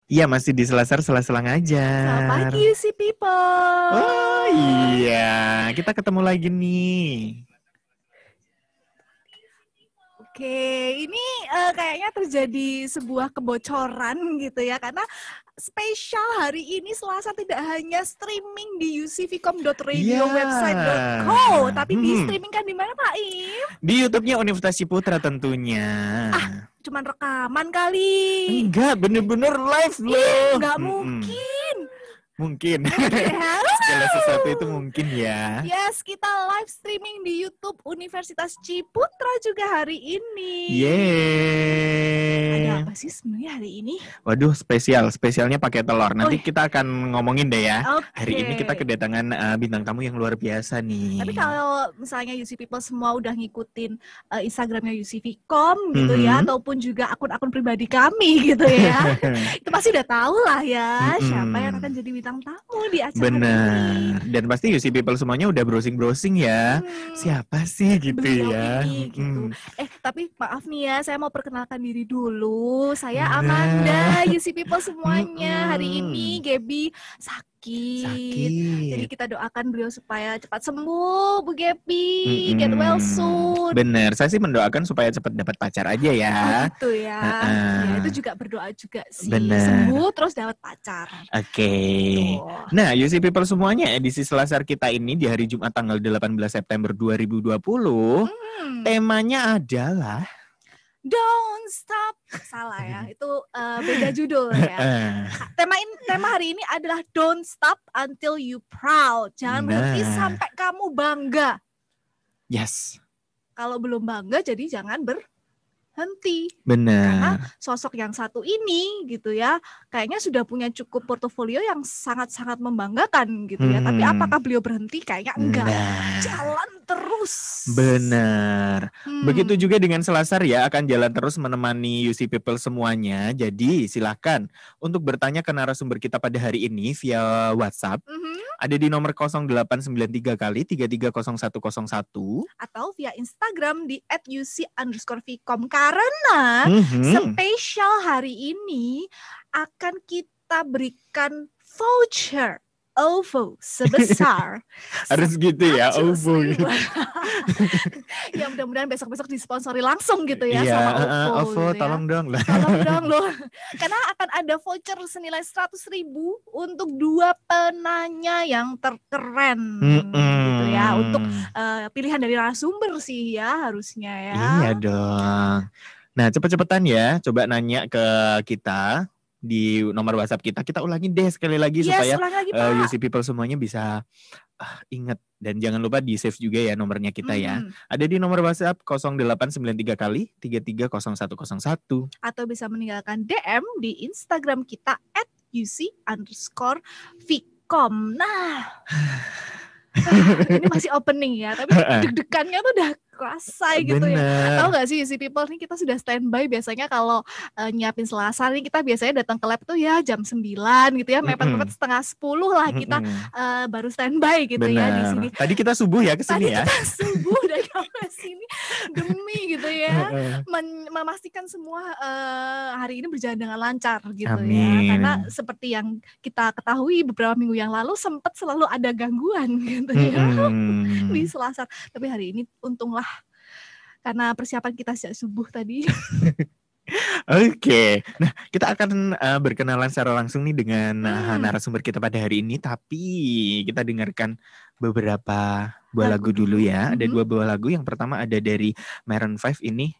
Iya, masih di sela-sela Selamat ngajar. pagi, UC People. Oh iya, kita ketemu lagi nih. Oke, ini kayaknya terjadi sebuah kebocoran gitu ya, karena spesial hari ini Selasa tidak hanya streaming di Iya. ucvcom.radiowebsite.co, tapi di streaming kan di mana Pak Im? Di YouTube-nya Universitas Ciputra tentunya. Cuman rekaman kali. Enggak, bener-bener live loh. Nggak mungkin. Mungkin. Ya. Segala sesuatu itu mungkin ya. Yes, kita live streaming di YouTube Universitas Ciputra juga hari ini. Yeay. Ada apa sih sebenarnya hari ini? Waduh, spesialnya pakai telur. Nanti kita akan ngomongin deh ya. Okay. Hari ini kita kedatangan bintang tamu yang luar biasa nih. Tapi kalau misalnya UC People semua udah ngikutin Instagramnya UCVcom gitu ya, ataupun juga akun-akun pribadi kami gitu ya, itu pasti udah tahu lah ya siapa yang akan jadi bintang tamu di acara ini. ini. Dan pasti UC People semuanya udah browsing ya. Siapa sih gitu beliau ya. Ini, gitu. Tapi maaf nih ya, saya mau perkenalkan diri dulu. Saya Amanda, UC People semuanya. Hari ini Gaby sakit. Jadi kita doakan beliau supaya cepat sembuh, Bu Gaby. Get well soon. Bener, saya sih mendoakan supaya cepat dapat pacar aja ya. Gitu ya. Ya, itu juga berdoa juga sih. Bener. Sembuh terus dapat pacar. Oke. Nah, UC People semuanya, edisi Selasar kita ini di hari Jumat tanggal 18 September 2020, temanya adalah Don't Stop. Salah ya, itu beda judul ya. Tema hari ini adalah Don't Stop Until You Proud. Jangan berhenti sampai kamu bangga. Yes. Kalau belum bangga jadi jangan berhenti. Benar. Karena sosok yang satu ini gitu ya, kayaknya sudah punya cukup portofolio yang sangat-sangat membanggakan gitu ya. Tapi apakah beliau berhenti? Kayaknya enggak. Jalan terus. Benar. Begitu juga dengan Selasar ya, akan jalan terus menemani UC People semuanya. Jadi silakan untuk bertanya ke narasumber kita pada hari ini via WhatsApp. Ada di nomor 0893 kali 330101 atau via Instagram di @uc_vcom, karena spesial hari ini akan kita berikan voucher OVO sebesar harus gitu ya, OVO. Ya mudah-mudahan besok-besok disponsori langsung gitu ya sama OVO. OVO gitu tolong ya. dong lah. Tolong dong loh. Karena akan ada voucher senilai 100.000 untuk 2 penanya yang terkeren gitu ya. Untuk pilihan dari narasumber sih ya harusnya ya. Iya dong. Nah, cepet-cepetan ya, coba nanya ke kita di nomor WhatsApp kita. Kita ulangin deh sekali lagi supaya UC People semuanya bisa ingat. Dan jangan lupa di save juga ya nomornya kita ya. Ada di nomor WhatsApp 0893 kali 330101. Atau bisa meninggalkan DM di Instagram kita @uc_vcom. Nah, ini masih opening ya, tapi deg-degannya tuh udah kerasa gitu. Bener. Ya. Tahu nggak sih UC People nih, kita sudah standby biasanya kalau nyiapin Selasar nih, kita biasanya datang ke lab tuh ya jam 9 gitu ya, mepet-mepet 9:30 lah kita baru standby gitu. Bener. Ya di sini. Tadi kita subuh ya ke sini ya. Tadi kita subuh udah ke sini demi gitu ya, memastikan semua hari ini berjalan dengan lancar gitu. Amin. Ya. Karena seperti yang kita ketahui beberapa minggu yang lalu sempat selalu ada gangguan gitu ya di Selasar. Tapi hari ini untunglah karena persiapan kita sejak subuh tadi. Oke, nah kita akan berkenalan secara langsung nih dengan narasumber kita pada hari ini. Tapi kita dengarkan beberapa buah lagu dulu ya. Ada 2 buah lagu. Yang pertama ada dari Maroon 5 ini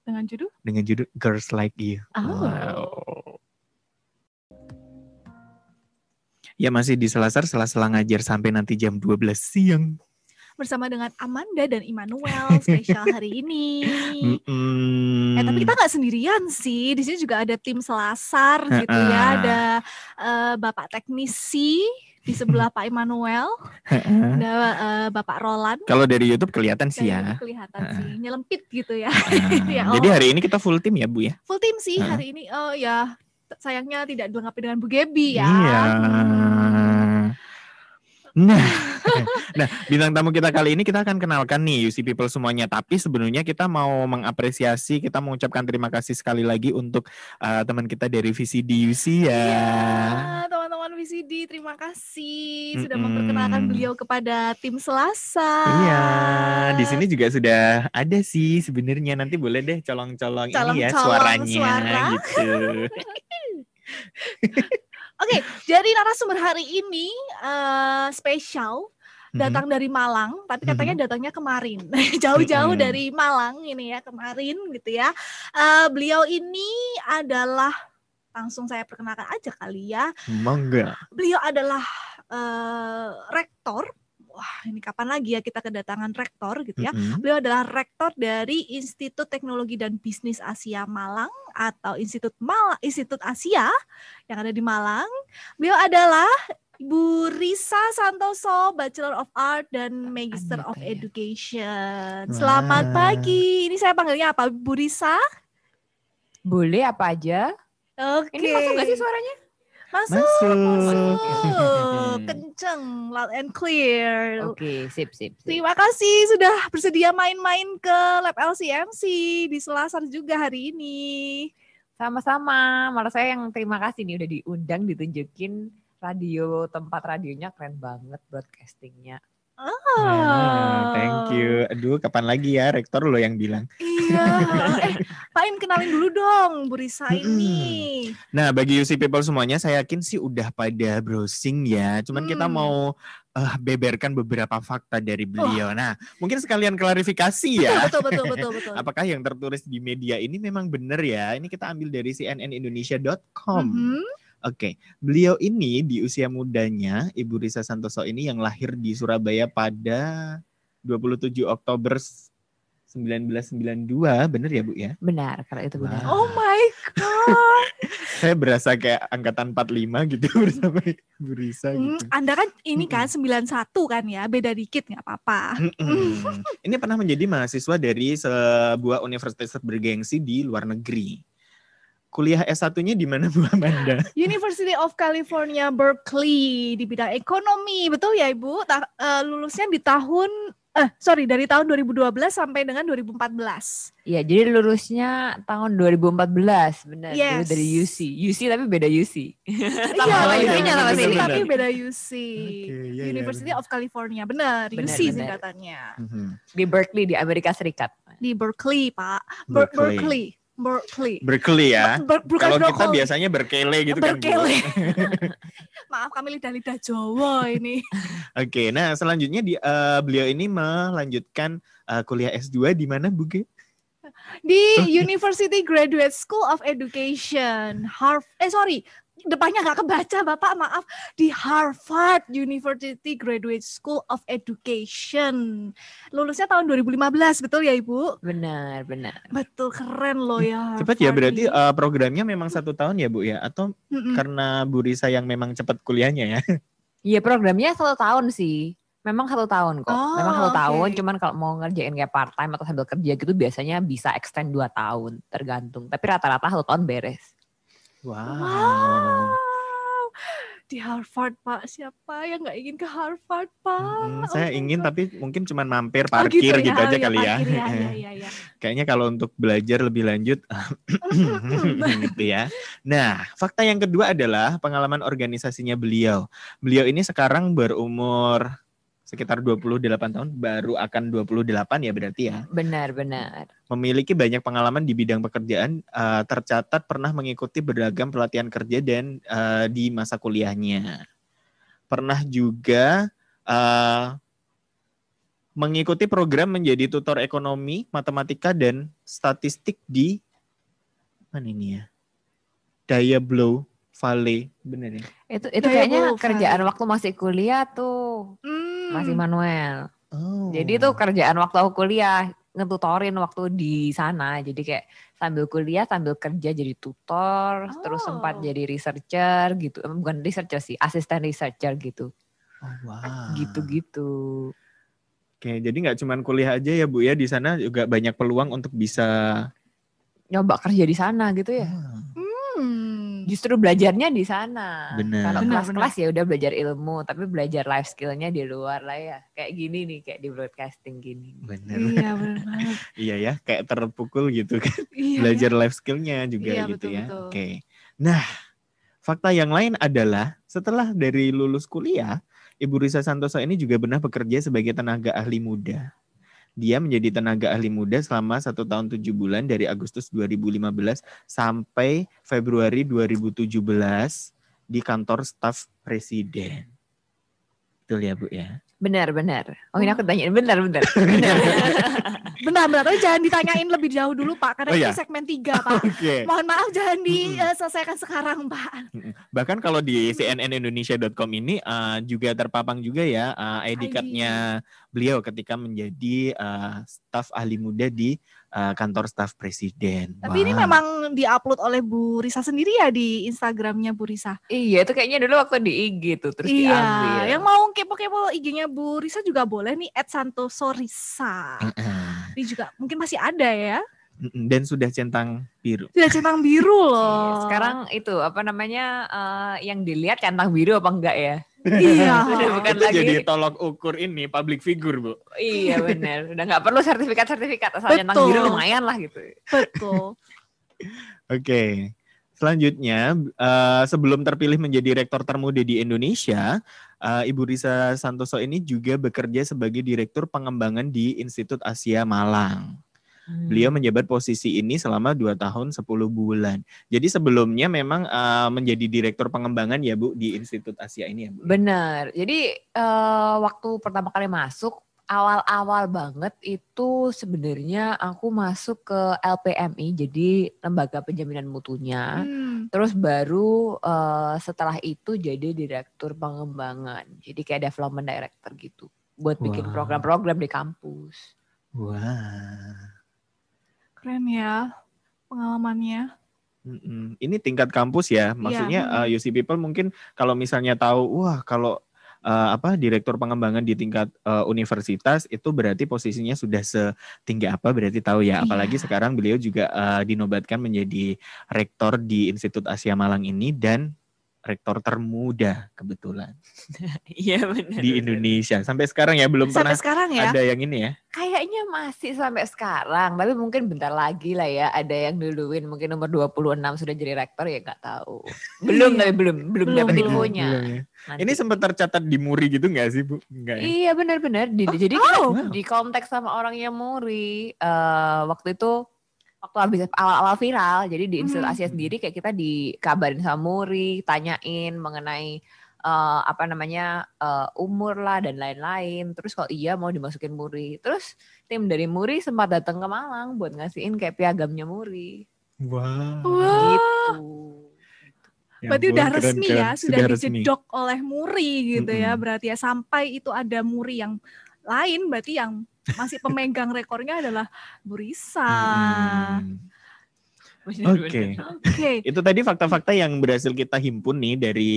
dengan judul Girls Like You. Wow. Ya masih di Selasar, sela-sela ngajar sampai nanti jam 12 siang. Bersama dengan Amanda dan Immanuel spesial hari ini. Tapi kita nggak sendirian sih. Di sini juga ada tim Selasar gitu ya. Ada Bapak teknisi di sebelah Pak Immanuel. Ada Bapak Roland. Kalau dari YouTube kelihatan sih ya. Kelihatan sih, nyelempit gitu ya. Jadi hari ini kita full tim ya Bu ya? Full tim sih hari ini. Oh ya, sayangnya tidak dilengkapi dengan Bu Gaby ya. Iya. Nah, bintang tamu kita kali ini kita akan kenalkan nih UC People semuanya. Tapi sebelumnya kita mau mengapresiasi, kita mengucapkan terima kasih sekali lagi untuk teman kita dari VCD UC ya. Iya, teman-teman VCD, terima kasih sudah memperkenalkan beliau kepada tim Selasa. Iya, di sini juga sudah ada sih sebenarnya. Nanti boleh deh colong-colong ini ya suaranya gitu. Oke, jadi narasumber hari ini spesial, datang dari Malang, tapi katanya datangnya kemarin, jauh-jauh dari Malang ini ya, kemarin gitu ya. Beliau ini adalah, langsung saya perkenalkan aja kali ya. Mangga. Beliau adalah rektor. Wah, ini kapan lagi ya kita kedatangan rektor gitu ya. Beliau adalah rektor dari Institut Teknologi dan Bisnis Asia Malang atau Institut Asia yang ada di Malang. Beliau adalah Ibu Risa Santoso, Bachelor of Art dan Magister of Education. Selamat pagi. Ini saya panggilnya apa, Bu Risa? Boleh apa aja. Oke. Ini masuk gak sih suaranya? Masuk. Kenceng, loud and clear. Oke, sip. Terima kasih sudah bersedia main-main ke Lab LCMC di Selasar juga hari ini. Sama-sama, malah saya yang terima kasih nih udah diundang, ditunjukin tempat radionya keren banget broadcastingnya. Thank you. Aduh, kapan lagi ya rektor lo yang bilang? Iya. Pain kenalin dulu dong Bu Risa ini. Nah, bagi UC People semuanya, saya yakin sih udah pada browsing ya. Cuman kita mau beberkan beberapa fakta dari beliau. Nah, mungkin sekalian klarifikasi ya. Betul. Apakah yang tertulis di media ini memang benar ya? Ini kita ambil dari cnnindonesia.com. Oke, beliau ini di usia mudanya, Ibu Risa Santoso ini yang lahir di Surabaya pada 27 Oktober 1992, benar ya Bu ya? Benar, kalau itu benar. Oh my God. Saya berasa kayak angkatan 45 gitu bersama Bu Risa gitu. Anda kan ini kan 91 kan ya, beda dikit nggak apa-apa. Ini pernah menjadi mahasiswa dari sebuah universitas bergengsi di luar negeri. Kuliah S1-nya di mana Bu Amanda? University of California, Berkeley di bidang ekonomi, betul ya Ibu? Lulusnya di dari tahun 2012 sampai dengan 2014. Iya, jadi lulusnya tahun 2014, benar. Yes. Dulu dari UC tapi beda UC. Sama sini tapi beda UC. Okay, University of California, benar. UC singkatannya. Di Berkeley di Amerika Serikat. Di Berkeley, Pak. Berkeley ya. Kalau kita biasanya berkele gitu kan. Maaf, kami lidah-lidah Jawa ini. Oke, nah selanjutnya beliau ini melanjutkan kuliah S2 di mana Bu Ge? Di University Graduate School of Education, depannya nggak kebaca Bapak, maaf. Di Harvard University Graduate School of Education. Lulusnya tahun 2015, betul ya Ibu? Benar. Betul, keren loh ya. Cepat ya, berarti programnya memang 1 tahun ya Bu ya? Atau karena Bu Risa yang memang cepat kuliahnya ya? Iya, programnya 1 tahun sih. Memang 1 tahun kok. Memang 1 tahun, cuman kalau mau ngerjain kayak part time atau sambil kerja gitu biasanya bisa extend 2 tahun, tergantung. Tapi rata-rata 1 tahun beres. Wow. Di Harvard Pak, siapa yang nggak ingin ke Harvard Pak? Saya ingin tapi mungkin cuma mampir parkir gitu aja kali ya. Iya. Kayaknya kalau untuk belajar lebih lanjut gitu ya. Nah, fakta yang kedua adalah pengalaman organisasinya beliau. Beliau ini sekarang berumur sekitar 28 tahun, baru akan 28 ya berarti ya. Benar. Memiliki banyak pengalaman di bidang pekerjaan, tercatat pernah mengikuti beragam pelatihan kerja dan di masa kuliahnya. Pernah juga mengikuti program menjadi tutor ekonomi, matematika dan statistik di mana ini ya? Diablo Valley, bener ya? Itu kayaknya kerjaan waktu masih kuliah tuh. Masih manual. Jadi itu kerjaan waktu aku kuliah, ngetutorin waktu di sana. Jadi kayak sambil kuliah, sambil kerja jadi tutor, terus sempat jadi researcher gitu. Bukan researcher sih, asisten researcher gitu. Gitu-gitu. Oke, jadi nggak cuma kuliah aja ya Bu ya, di sana juga banyak peluang untuk bisa nyoba kerja di sana gitu ya. Justru belajarnya di sana. Bener. Kalau kelas-kelas ya udah belajar ilmu, tapi belajar life skillnya di luar lah ya. Kayak gini nih, kayak di broadcasting gini. Bener. Iya bener banget. Iya ya, kayak terpukul gitu kan. Belajar life skillnya juga gitu ya. Oke. Nah, fakta yang lain adalah setelah dari lulus kuliah, Ibu Risa Santoso ini juga pernah bekerja sebagai tenaga ahli muda. Dia menjadi tenaga ahli muda selama 1 tahun 7 bulan dari Agustus 2015 sampai Februari 2017 di kantor staf presiden. Betul ya Bu ya? Benar. Oh ini aku tanyain benar. Benar, tapi jangan ditanyain lebih jauh dulu Pak, karena ini segmen 3 Pak. Mohon maaf jangan diselesaikan sekarang Pak. Bahkan kalau di cnnindonesia.com ini juga terpapang juga ya ID card-nya beliau ketika menjadi staf ahli muda di kantor staf presiden. Tapi ini memang diupload oleh Bu Risa sendiri ya di Instagramnya Bu Risa? Iya, itu kayaknya dulu waktu di IG tuh terus diambil. Yang mau kepo-kepo IG-nya Bu Risa juga boleh nih @santosorisa. Ini juga mungkin masih ada ya. Dan sudah centang biru. Sudah centang biru loh. Sekarang itu apa namanya yang dilihat centang biru apa enggak ya? Iya. Bukan itu lagi jadi tolok ukur ini public figure Bu. Iya benar. Udah nggak perlu sertifikat asal centang biru lumayan lah gitu. Betul. Oke. Selanjutnya sebelum terpilih menjadi rektor termuda di Indonesia, Ibu Risa Santoso ini juga bekerja sebagai direktur pengembangan di Institut Asia Malang. Beliau menjabat posisi ini selama 2 tahun 10 bulan. Jadi sebelumnya memang menjadi direktur pengembangan ya Bu di Institut Asia ini ya Bu? Benar. Jadi waktu pertama kali masuk, awal-awal banget itu sebenarnya aku masuk ke LPMI, jadi Lembaga Penjaminan Mutunya. Terus baru setelah itu jadi direktur pengembangan. Jadi kayak development director gitu. Buat bikin program-program di kampus. Wah. Keren ya pengalamannya. Ini tingkat kampus ya, maksudnya UC People mungkin kalau misalnya tahu, kalau direktur pengembangan di tingkat universitas itu berarti posisinya sudah setinggi apa, berarti tahu ya. Apalagi sekarang beliau juga dinobatkan menjadi rektor di Institut Asia Malang ini dan rektor termuda kebetulan. Iya benar. Di Indonesia sampai sekarang ya, belum sampai pernah sekarang ya? Ada yang ini ya. Kayaknya masih sampai sekarang, tapi mungkin bentar lagi lah ya ada yang duluin mungkin nomor 26 sudah jadi rektor ya nggak tahu. Belum dapat infonya. Ya. Ini sempat tercatat di Muri gitu nggak sih Bu? Enggak ya? Iya benar. Jadi di kontak sama orang yang Muri waktu itu. Waktu habis awal-awal viral, jadi di Institut Asia sendiri kayak kita dikabarin sama Muri, tanyain mengenai umur lah dan lain-lain. Terus kalau iya mau dimasukin Muri. Terus tim dari Muri sempat datang ke Malang buat ngasihin kayak piagamnya Muri. Wow. Gitu. Berarti udah resmi ya, sudah dijedok oleh Muri gitu ya. Berarti ya sampai itu ada Muri yang lain, berarti yang masih pemegang rekornya adalah Bu Risa. Oke. Itu tadi fakta-fakta yang berhasil kita himpun nih dari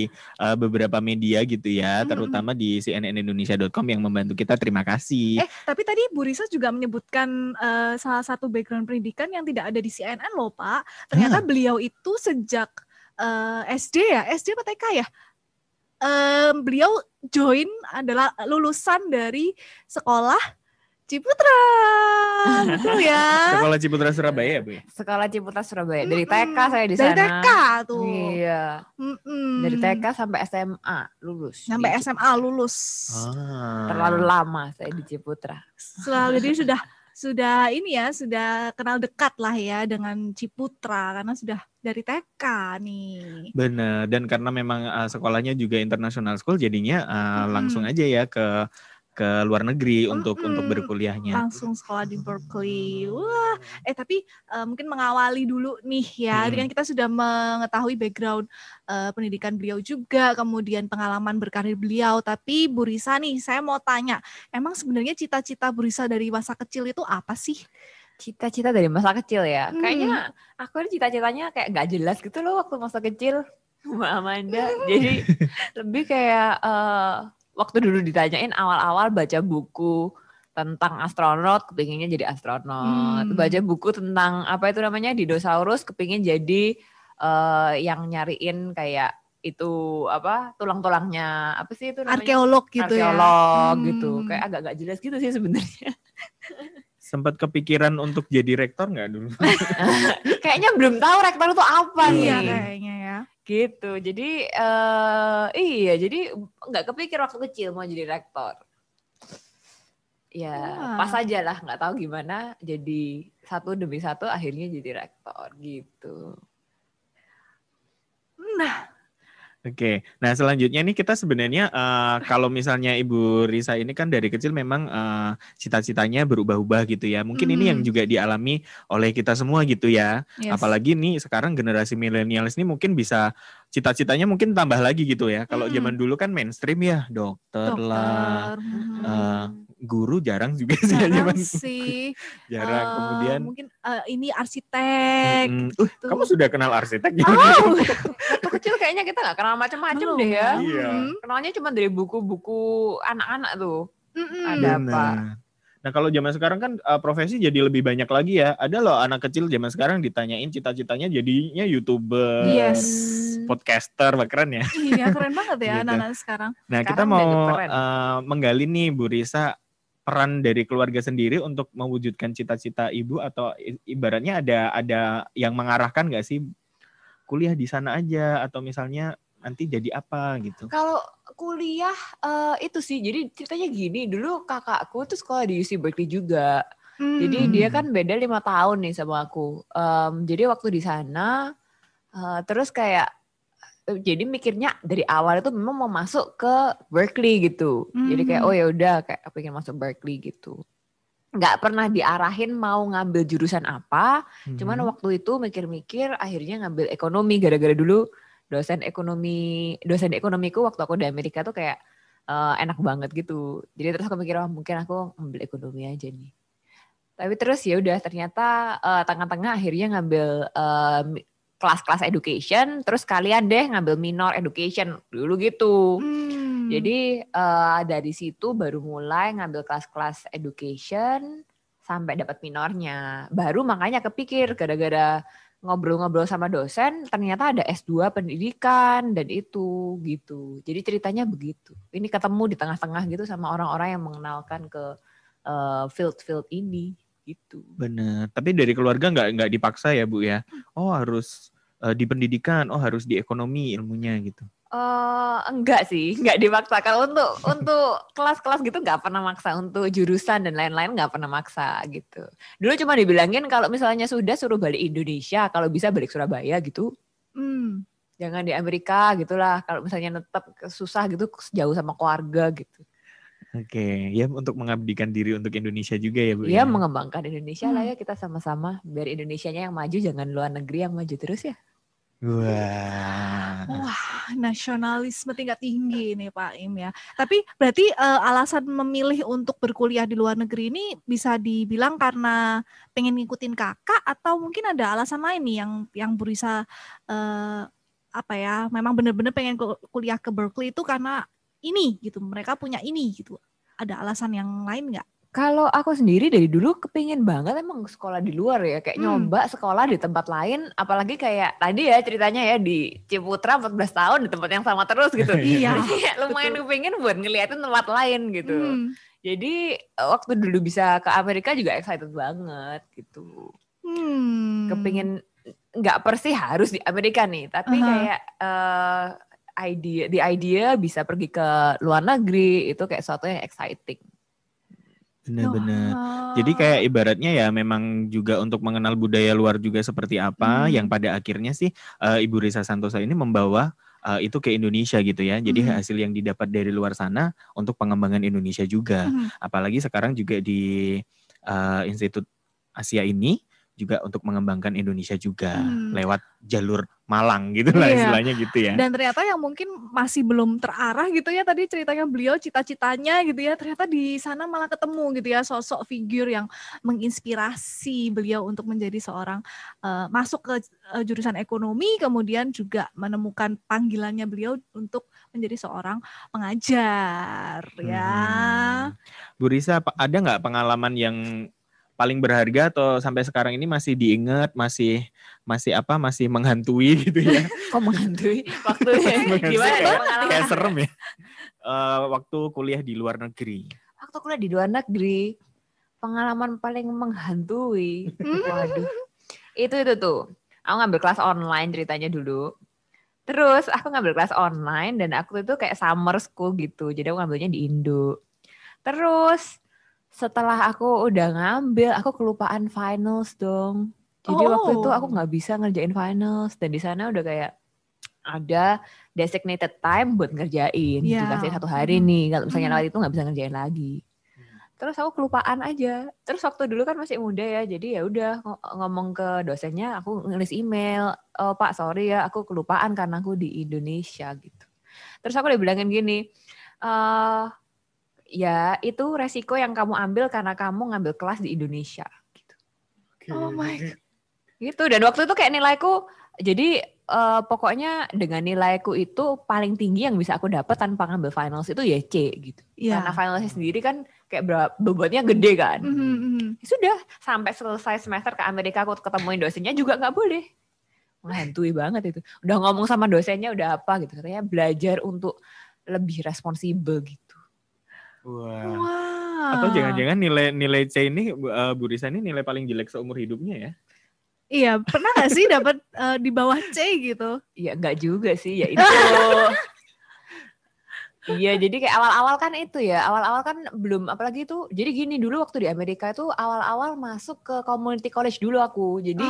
beberapa media gitu ya, terutama di cnnindonesia.com yang membantu kita. Terima kasih. Tapi tadi Bu Risa juga menyebutkan salah satu background pendidikan yang tidak ada di CNN loh Pak. Ternyata beliau itu sejak SD apa TK ya? Beliau join adalah lulusan dari sekolah Ciputra, betul ya? Sekolah Ciputra Surabaya ya Bu? Sekolah Ciputra Surabaya, dari TK saya di sana. Dari TK tuh. Iya. Dari TK sampai SMA lulus. Sampai SMA lulus. Terlalu lama saya di Ciputra. Jadi sudah ini ya, sudah kenal dekat lah ya dengan Ciputra karena sudah dari TK nih. Benar, dan karena memang sekolahnya juga international school, jadinya langsung aja ya ke luar negeri untuk berkuliahnya. Langsung sekolah di Berkeley. Wah, tapi mungkin mengawali dulu nih ya. Dengan kita sudah mengetahui background pendidikan beliau juga, kemudian pengalaman berkarir beliau. Tapi Bu Risa nih, saya mau tanya, emang sebenarnya cita-cita Bu Risa dari masa kecil itu apa sih? Cita-cita dari masa kecil ya? Kayaknya aku cita-citanya kayak gak jelas gitu loh waktu masa kecil, Mbak Amanda. Jadi lebih kayak waktu dulu ditanyain awal-awal baca buku tentang astronot, kepinginnya jadi astronot. Baca buku tentang apa itu namanya dinosaurus, kepingin jadi yang nyariin kayak itu apa tulang-tulangnya apa sih itu namanya arkeolog gitu arkeolog gitu kayak agak-agak jelas gitu sih sebenarnya. Sempat kepikiran untuk jadi rektor nggak dulu? Kayaknya belum tahu rektor itu apa nih. Iya kayaknya ya. Gitu. Jadi jadi nggak kepikir waktu kecil mau jadi rektor. Ya pas aja lah nggak tahu gimana jadi satu demi satu akhirnya jadi rektor gitu. Nah. Oke, nah selanjutnya nih kita sebenarnya kalau misalnya Ibu Risa ini kan dari kecil memang cita-citanya berubah-ubah gitu ya. Mungkin ini yang juga dialami oleh kita semua gitu ya. Yes. Apalagi nih sekarang generasi milenialis ini mungkin bisa cita-citanya mungkin tambah lagi gitu ya. Kalau zaman dulu kan mainstream ya, dokter lah, guru jarang juga sih. Jarang sih. Jarang. Kemudian mungkin ini arsitek. Gitu. Kamu sudah kenal arsitek? Waktu kecil kayaknya kita nggak kenal macam-macam deh ya. Iya. Kenalnya cuma dari buku-buku anak-anak tuh. Ada apa? Nah kalau zaman sekarang kan profesi jadi lebih banyak lagi ya. Ada loh anak kecil zaman sekarang ditanyain cita-citanya jadinya YouTuber, podcaster, keren ya. Iya keren banget ya gitu. Anak-anak sekarang. Nah kita mau menggali nih Bu Risa peran dari keluarga sendiri untuk mewujudkan cita-cita ibu atau ibaratnya ada yang mengarahkan nggak sih kuliah di sana aja atau misalnya nanti jadi apa gitu? Kalau kuliah itu sih, jadi ceritanya gini, dulu kakakku tuh sekolah di UC Berkeley juga. Jadi dia kan beda 5 tahun nih sama aku. Jadi waktu di sana, terus kayak, jadi mikirnya dari awal itu memang mau masuk ke Berkeley gitu. Jadi kayak oh ya udah kayak pengen masuk Berkeley gitu. Nggak pernah diarahin mau ngambil jurusan apa, cuman waktu itu mikir-mikir akhirnya ngambil ekonomi gara-gara dulu dosen ekonomiku waktu aku di Amerika tuh kayak enak banget gitu. Jadi terus aku mikir mungkin aku ngambil ekonomi aja nih. Tapi terus ya udah ternyata tengah-tengah akhirnya ngambil kelas-kelas education, terus kalian deh ngambil minor education dulu gitu. Jadi dari situ baru mulai ngambil kelas-kelas education sampai dapat minornya. Baru makanya kepikir gara-gara ngobrol-ngobrol sama dosen, ternyata ada S2 pendidikan dan itu gitu. Jadi ceritanya begitu. Ini ketemu di tengah-tengah gitu sama orang-orang yang mengenalkan ke field-field ini gitu. Bener. Tapi dari keluarga nggak dipaksa ya Bu ya? Oh harus di pendidikan, oh harus di ekonomi ilmunya gitu. Enggak sih, enggak dipaksa. Kalau untuk kelas-kelas gitu enggak pernah maksa, untuk jurusan dan lain-lain enggak pernah maksa gitu. Dulu cuma dibilangin kalau misalnya sudah suruh balik Indonesia, kalau bisa balik Surabaya gitu. Jangan di Amerika gitulah. Kalau misalnya tetap susah gitu, jauh sama keluarga gitu. Oke, ya untuk mengabdikan diri untuk Indonesia juga ya Bu. Iya, mengembangkan Indonesia lah ya kita sama-sama. Biar Indonesianya yang maju, jangan luar negeri yang maju terus ya. Wah, nasionalisme tingkat tinggi nih Pak Im ya. Tapi berarti alasan memilih untuk berkuliah di luar negeri ini bisa dibilang karena pengen ngikutin kakak atau mungkin ada alasan lain nih yang Bu Risa memang benar-benar pengen kuliah ke Berkeley itu karena ini gitu, mereka punya ini gitu. Ada alasan yang lain nggak? Kalau aku sendiri dari dulu kepingin banget emang sekolah di luar ya. Kayak nyoba sekolah di tempat lain. Apalagi kayak tadi ya ceritanya ya di Ciputra 14 tahun di tempat yang sama terus gitu. Iya. Lumayan kepingin buat ngeliatin tempat lain gitu. Jadi waktu dulu bisa ke Amerika juga excited banget gitu. Kepingin gak persis harus di Amerika nih. Tapi kayak idea bisa pergi ke luar negeri itu kayak sesuatu yang exciting. Benar-benar. Jadi kayak ibaratnya ya memang juga untuk mengenal budaya luar juga seperti apa yang pada akhirnya sih Ibu Risa Santosa ini membawa itu ke Indonesia gitu ya. Jadi hasil yang didapat dari luar sana untuk pengembangan Indonesia juga. Apalagi sekarang juga di Institut Asia ini juga untuk mengembangkan Indonesia juga lewat jalur Malang gitu lah istilahnya gitu ya. Dan ternyata yang mungkin masih belum terarah gitu ya, tadi ceritanya beliau cita-citanya gitu ya, ternyata di sana malah ketemu gitu ya sosok figur yang menginspirasi beliau untuk menjadi seorang masuk ke jurusan ekonomi, kemudian juga menemukan panggilannya beliau untuk menjadi seorang pengajar ya. Bu Risa, ada nggak pengalaman yang paling berharga atau sampai sekarang ini masih diingat, masih masih menghantui gitu ya. Kok menghantui? Waktunya gimana ya? Kayak serem ya. Waktu kuliah di luar negeri. Waktu kuliah di luar negeri, pengalaman paling menghantui. Waduh. Itu tuh. Aku ngambil kelas online ceritanya dulu. Terus aku ngambil kelas online dan aku itu kayak summer school gitu. Jadi aku ngambilnya di Indo. Terus setelah aku udah ngambil, aku kelupaan finals dong. Jadi waktu itu aku nggak bisa ngerjain finals. Dan di sana udah kayak ada designated time buat ngerjain. Dikasih 1 hari nih. Kalau misalnya lewat itu nggak bisa ngerjain lagi. Terus aku kelupaan aja. Terus waktu dulu kan masih muda ya, jadi ya udah ngomong ke dosennya, aku nulis email, oh Pak sorry ya, aku kelupaan karena aku di Indonesia gitu. Terus aku udah bilangin gini, ya itu resiko yang kamu ambil karena kamu ngambil kelas di Indonesia. Gitu. Oh my God. Gitu, dan waktu itu kayak nilaiku, jadi pokoknya dengan nilaiku itu paling tinggi yang bisa aku dapat tanpa ngambil finals itu ya C gitu. Karena finalsnya sendiri kan kayak bobotnya gede kan. Ya sudah, sampai selesai semester ke Amerika aku ketemuin dosennya juga nggak boleh. Menghantui banget itu. Udah ngomong sama dosennya udah apa gitu. Katanya belajar untuk lebih responsibel gitu. Wow. Atau jangan-jangan nilai C ini Bu Risa ini nilai paling jelek seumur hidupnya ya? Iya, pernah gak sih dapat di bawah C gitu? Iya, enggak juga sih, ya itu. Iya, jadi kayak awal-awal kan itu ya, awal-awal kan belum, apalagi itu, jadi gini dulu waktu di Amerika itu awal-awal masuk ke community college dulu aku, jadi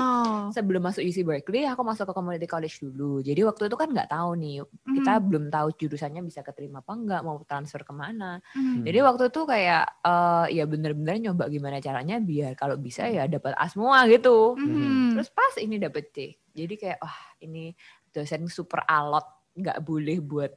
sebelum masuk UC Berkeley aku masuk ke community college dulu, jadi waktu itu kan nggak tahu nih, kita belum tahu jurusannya bisa keterima apa enggak, mau transfer kemana, jadi waktu itu kayak ya bener-bener nyoba gimana caranya biar kalau bisa ya dapat A semua gitu, terus pas ini dapet C, jadi kayak wah ini dosen super alot, nggak boleh buat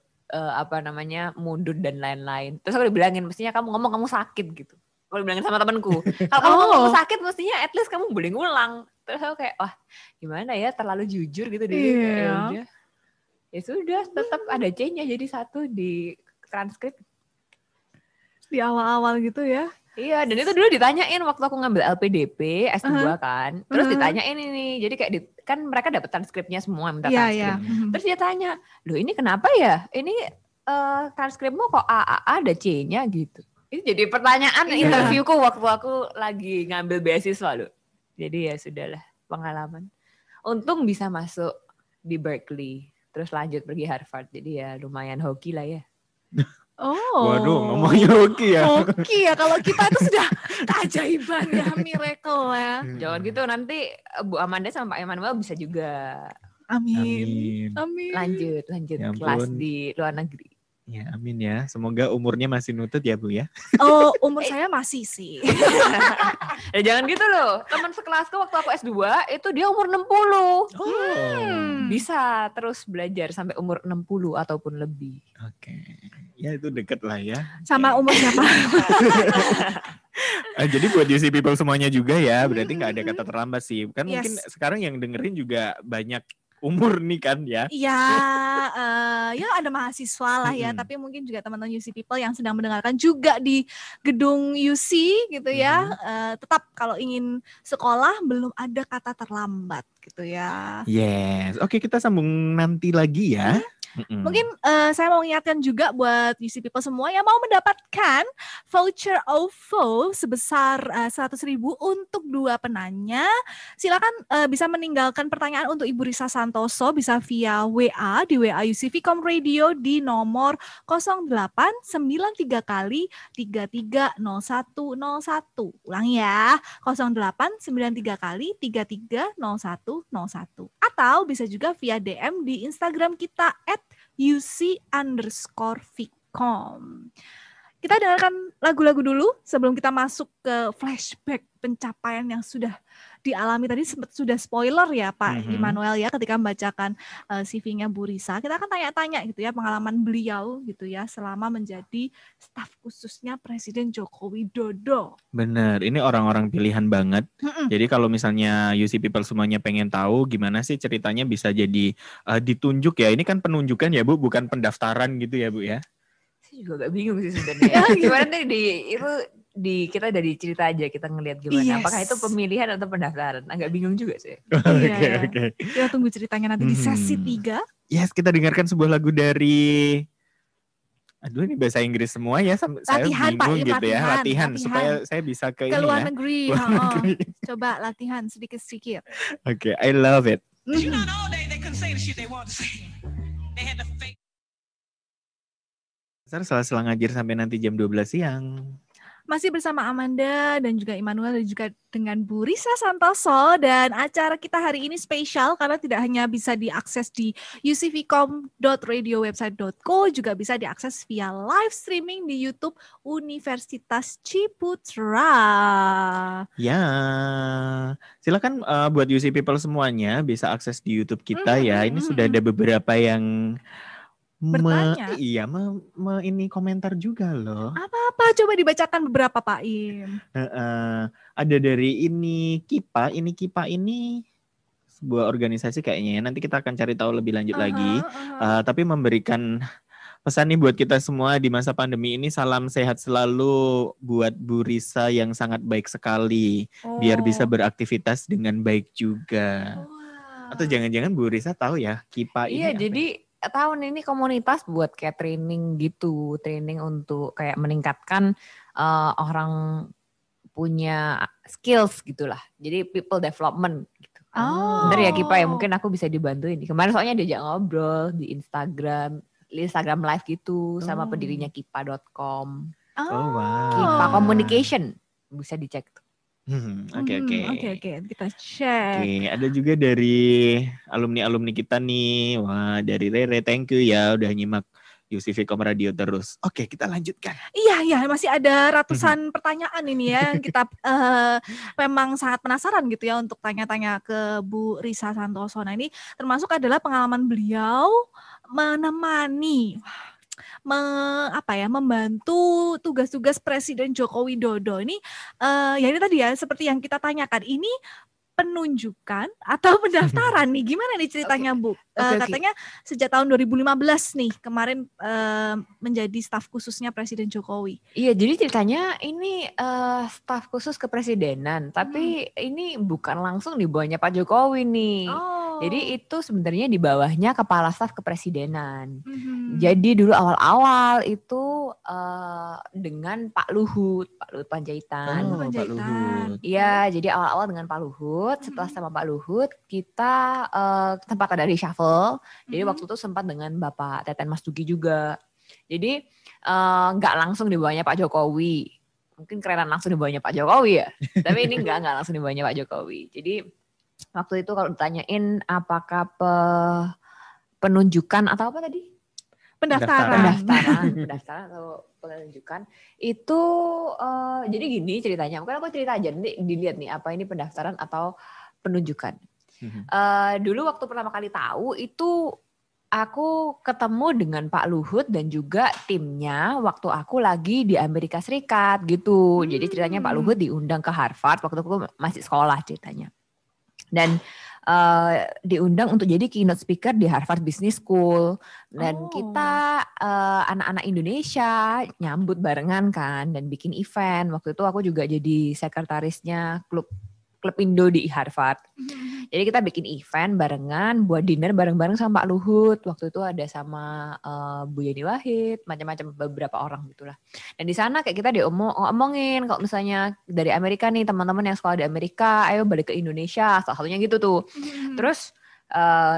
mundur dan lain-lain. Terus aku dibilangin, mestinya kamu ngomong kamu sakit gitu. Aku dibilangin sama temanku. Kalau kamu ngomong kamu sakit, mestinya at least kamu boleh ngulang. Terus aku kayak, wah gimana ya, terlalu jujur gitu. Dia ya sudah, tetap ada C-nya jadi 1 di transkrip. Di awal-awal gitu ya. Iya, dan itu dulu ditanyain waktu aku ngambil LPDP S2 kan. Terus ditanyain ini. Jadi kayak kan mereka dapat transkripnya semua, minta transkrip. Terus dia tanya, "Loh, ini kenapa ya? Ini transkripmu kok A ada C-nya gitu." Itu jadi pertanyaan interviewku waktu aku lagi ngambil beasiswa loh. Jadi ya sudahlah, pengalaman. Untung bisa masuk di Berkeley, terus lanjut pergi Harvard. Jadi ya lumayan hoki lah ya. Waduh, ngomongnya hoki ya. Hoki ya, kalau kita itu sudah keajaiban ya, miracle ya. Jangan gitu, nanti Bu Amanda sama Pak Emmanuel bisa juga. Amin. Lanjut ya kelas di luar negeri. Ya, amin ya. Semoga umurnya masih nutut ya Bu ya. Oh, umur saya masih sih. Ya jangan gitu loh. Teman sekelasku waktu aku S2 itu dia umur 60. Bisa terus belajar sampai umur 60 ataupun lebih. Oke. Ya itu deket lah ya. Sama umur siapa? Jadi buat UC people semuanya juga ya. Berarti gak ada kata terlambat sih. Kan mungkin sekarang yang dengerin juga banyak umur nih kan ya. Iya, ya ada mahasiswa lah ya, tapi mungkin juga teman-teman UC people yang sedang mendengarkan juga di gedung UC gitu ya. Tetap kalau ingin sekolah belum ada kata terlambat gitu ya. Yes, oke kita sambung nanti lagi ya. Mungkin saya mau mengingatkan juga buat UC people semua yang mau mendapatkan voucher OVO sebesar 100.000 untuk 2 penanya. Silakan bisa meninggalkan pertanyaan untuk Ibu Risa Santoso bisa via WA di WA UC Vcom Radio di nomor 0893 kali 330101. Ulang ya, 0893 kali 330101. Atau bisa juga via DM di Instagram kita @UC_Vcom. Kita dengarkan lagu-lagu dulu sebelum kita masuk ke flashback pencapaian yang sudah dialami tadi. Sudah spoiler ya Pak Immanuel ya ketika membacakan CV-nya Bu Risa. Kita akan tanya-tanya gitu ya pengalaman beliau gitu ya selama menjadi staf khususnya Presiden Joko Widodo. Bener, ini orang-orang pilihan banget. Jadi kalau misalnya UC people semuanya pengen tahu gimana sih ceritanya bisa jadi ditunjuk ya. Ini kan penunjukan ya Bu, bukan pendaftaran gitu ya Bu ya. Saya juga gak bingung sih sebenarnya. Gimana nih itu kita dari cerita aja kita ngelihat gimana. Apakah itu pemilihan atau pendaftaran? Agak bingung juga sih. Oke. Kita tunggu ceritanya nanti di sesi 3. Yes, kita dengarkan sebuah lagu dari aduh ini bahasa Inggris semua ya, saya bingung gitu ya. Latihan supaya saya bisa ke luar negeri. Coba latihan sedikit-sedikit. Oke, I love it. Setelah ngajar sampai nanti jam 12 siang. Masih bersama Amanda dan juga Immanuel dan juga dengan Bu Risa Santoso, dan acara kita hari ini spesial karena tidak hanya bisa diakses di ucvcom.radiowebsite.co, juga bisa diakses via live streaming di YouTube Universitas Ciputra. Ya, silakan buat UC People semuanya bisa akses di YouTube kita ya. Ini sudah ada beberapa yang bertanya. Ini komentar juga loh. Apa? Coba dibacakan beberapa, Pak Im. Ada dari KIPA. KIPA ini sebuah organisasi kayaknya ya. Nanti kita akan cari tahu lebih lanjut lagi. Tapi memberikan pesan nih buat kita semua di masa pandemi ini, salam sehat selalu buat Bu Risa yang sangat baik sekali. Biar bisa beraktivitas dengan baik juga. Atau jangan-jangan Bu Risa tahu ya KIPA ini. Iya, jadi tahun ini komunitas buat kayak training gitu, training untuk kayak meningkatkan orang punya skills gitulah. Jadi people development gitu. Bener ya Kipa ya, mungkin aku bisa dibantuin. Kemarin soalnya diajak ngobrol di Instagram live gitu sama pendirinya kipa.com. Kipa Communication bisa dicek tuh. Oke, kita cek. Oke, ada juga dari alumni kita nih. Wah, dari Rere, thank you ya udah nyimak UCVcom Radio terus. Oke, kita lanjutkan. Iya, masih ada ratusan pertanyaan ini ya. Kita memang sangat penasaran gitu ya untuk tanya-tanya ke Bu Risa Santoso. Nah, ini termasuk adalah pengalaman beliau menemani membantu tugas-tugas Presiden Joko Widodo. Ini ya ini tadi ya seperti yang kita tanyakan, ini penunjukan atau pendaftaran nih, gimana nih ceritanya Bu? Katanya sejak tahun 2015 nih kemarin menjadi staf khususnya Presiden Jokowi. Iya, jadi ceritanya ini staf khusus kepresidenan, tapi ini bukan langsung di bawahnya Pak Jokowi nih. Jadi itu sebenarnya di bawahnya Kepala Staf Kepresidenan. Jadi dulu awal-awal itu dengan Pak Luhut Panjaitan. Pak Luhut. Iya, jadi awal-awal dengan Pak Luhut. Setelah sama Pak Luhut, kita tempat ada reshuffle. Jadi waktu itu sempat dengan Bapak Teten Mas Duki juga. Jadi nggak langsung di bawahnya Pak Jokowi. Mungkin kerenan langsung di bawahnya Pak Jokowi ya. Tapi ini nggak langsung di bawahnya Pak Jokowi. Jadi waktu itu kalau ditanyain apakah penunjukan atau apa tadi? Pendaftaran atau penunjukan itu jadi gini ceritanya. Mungkin aku cerita aja nanti dilihat nih apa ini pendaftaran atau penunjukan. Dulu waktu pertama kali tahu itu aku ketemu dengan Pak Luhut dan juga timnya waktu aku lagi di Amerika Serikat gitu. Jadi ceritanya Pak Luhut diundang ke Harvard waktu aku masih sekolah ceritanya. Dan diundang untuk jadi keynote speaker di Harvard Business School. Dan kita anak-anak Indonesia nyambut barengan kan dan bikin event. Waktu itu aku juga jadi sekretarisnya klub Indo di Harvard. Jadi kita bikin event barengan buat dinner bareng-bareng sama Pak Luhut. Waktu itu ada sama Bu Yeni Wahid, macam-macam beberapa orang gitulah. Dan di sana kayak kita diomongin kalau misalnya dari Amerika nih teman-teman yang sekolah di Amerika, ayo balik ke Indonesia, salah satunya gitu tuh. Terus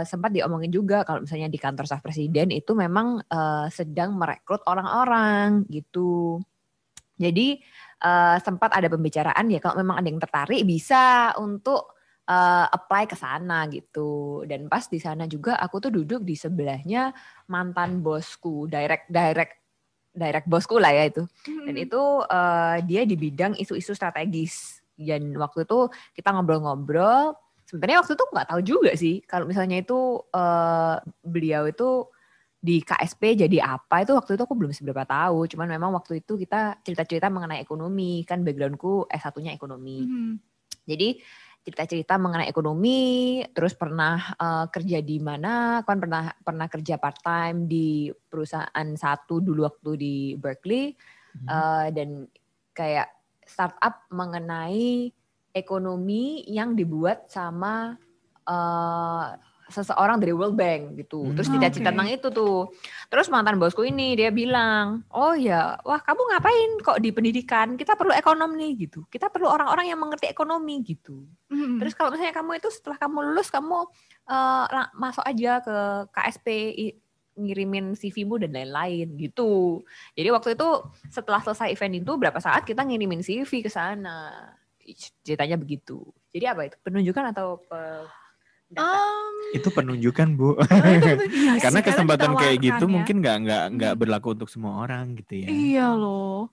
sempat diomongin juga kalau misalnya di kantor staf presiden itu memang sedang merekrut orang-orang gitu. Jadi sempat ada pembicaraan ya kalau memang ada yang tertarik bisa untuk apply ke sana gitu. Dan pas di sana juga aku tuh duduk di sebelahnya mantan bosku, direct bosku lah ya itu. Dan itu dia di bidang isu-isu strategis. Dan waktu itu kita ngobrol-ngobrol. Sebenarnya waktu itu nggak tahu juga sih kalau misalnya itu beliau itu di KSP jadi apa, itu waktu itu aku belum seberapa tahu. Cuman memang waktu itu kita cerita-cerita mengenai ekonomi, kan backgroundku S1-nya ekonomi. Jadi cerita-cerita mengenai ekonomi, terus pernah kerja di mana, kan pernah kerja part-time di perusahaan satu dulu waktu di Berkeley, dan kayak startup mengenai ekonomi yang dibuat sama seseorang dari World Bank gitu. Terus cita-cita tentang itu tuh. Terus mantan bosku ini dia bilang, oh ya, wah kamu ngapain kok di pendidikan? Kita perlu ekonom nih gitu. Kita perlu orang-orang yang mengerti ekonomi gitu. Terus kalau misalnya kamu itu setelah kamu lulus kamu masuk aja ke KSP, ngirimin CV-mu dan lain-lain gitu. Jadi waktu itu setelah selesai event itu berapa saat kita ngirimin CV ke sana. Ceritanya begitu. Jadi apa itu? Penunjukan atau itu penunjukan Bu. Iya karena sih, kesempatan kayak gitu ya. mungkin nggak berlaku untuk semua orang gitu ya. Iya loh.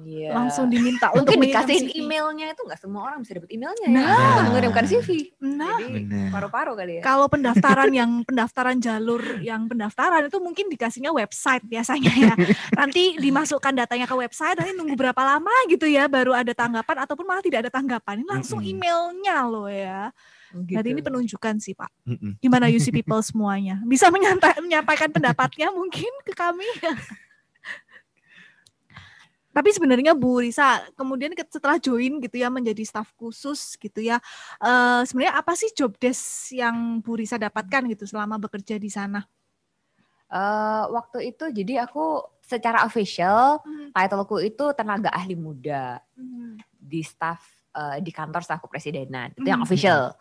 Yeah. Langsung diminta mungkin dikasihin emailnya itu nggak semua orang bisa dapat emailnya ya. Mengirimkan CV. Jadi paru-paru kali ya. Kalau pendaftaran jalur yang pendaftaran itu mungkin dikasihnya website biasanya ya. Nanti dimasukkan datanya ke website, nanti nunggu berapa lama gitu ya baru ada tanggapan ataupun malah tidak ada tanggapan. Ini langsung emailnya loh ya. Gitu. Jadi ini penunjukan sih Pak. Gimana UC People semuanya? Bisa menyampaikan pendapatnya mungkin ke kami. Tapi sebenarnya Bu Risa, kemudian setelah join gitu ya menjadi staf khusus gitu ya, sebenarnya apa sih job desk yang Bu Risa dapatkan gitu selama bekerja di sana? Waktu itu jadi aku secara official titleku itu tenaga ahli muda di di kantor staf kepresidenan. Itu yang official.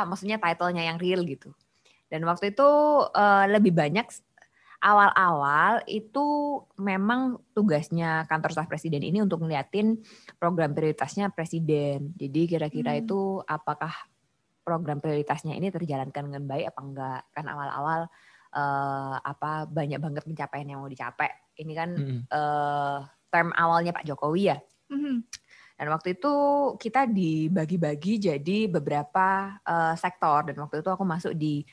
Maksudnya title-nya yang real gitu. Dan waktu itu lebih banyak awal-awal itu memang tugasnya kantor staf presiden ini untuk ngeliatin program prioritasnya presiden. Jadi kira-kira itu apakah program prioritasnya ini terjalankan dengan baik apa enggak. Kan awal-awal banyak banget pencapaian yang mau dicapai. Ini kan term awalnya Pak Jokowi ya. Dan waktu itu kita dibagi-bagi jadi beberapa sektor. Dan waktu itu aku masuk di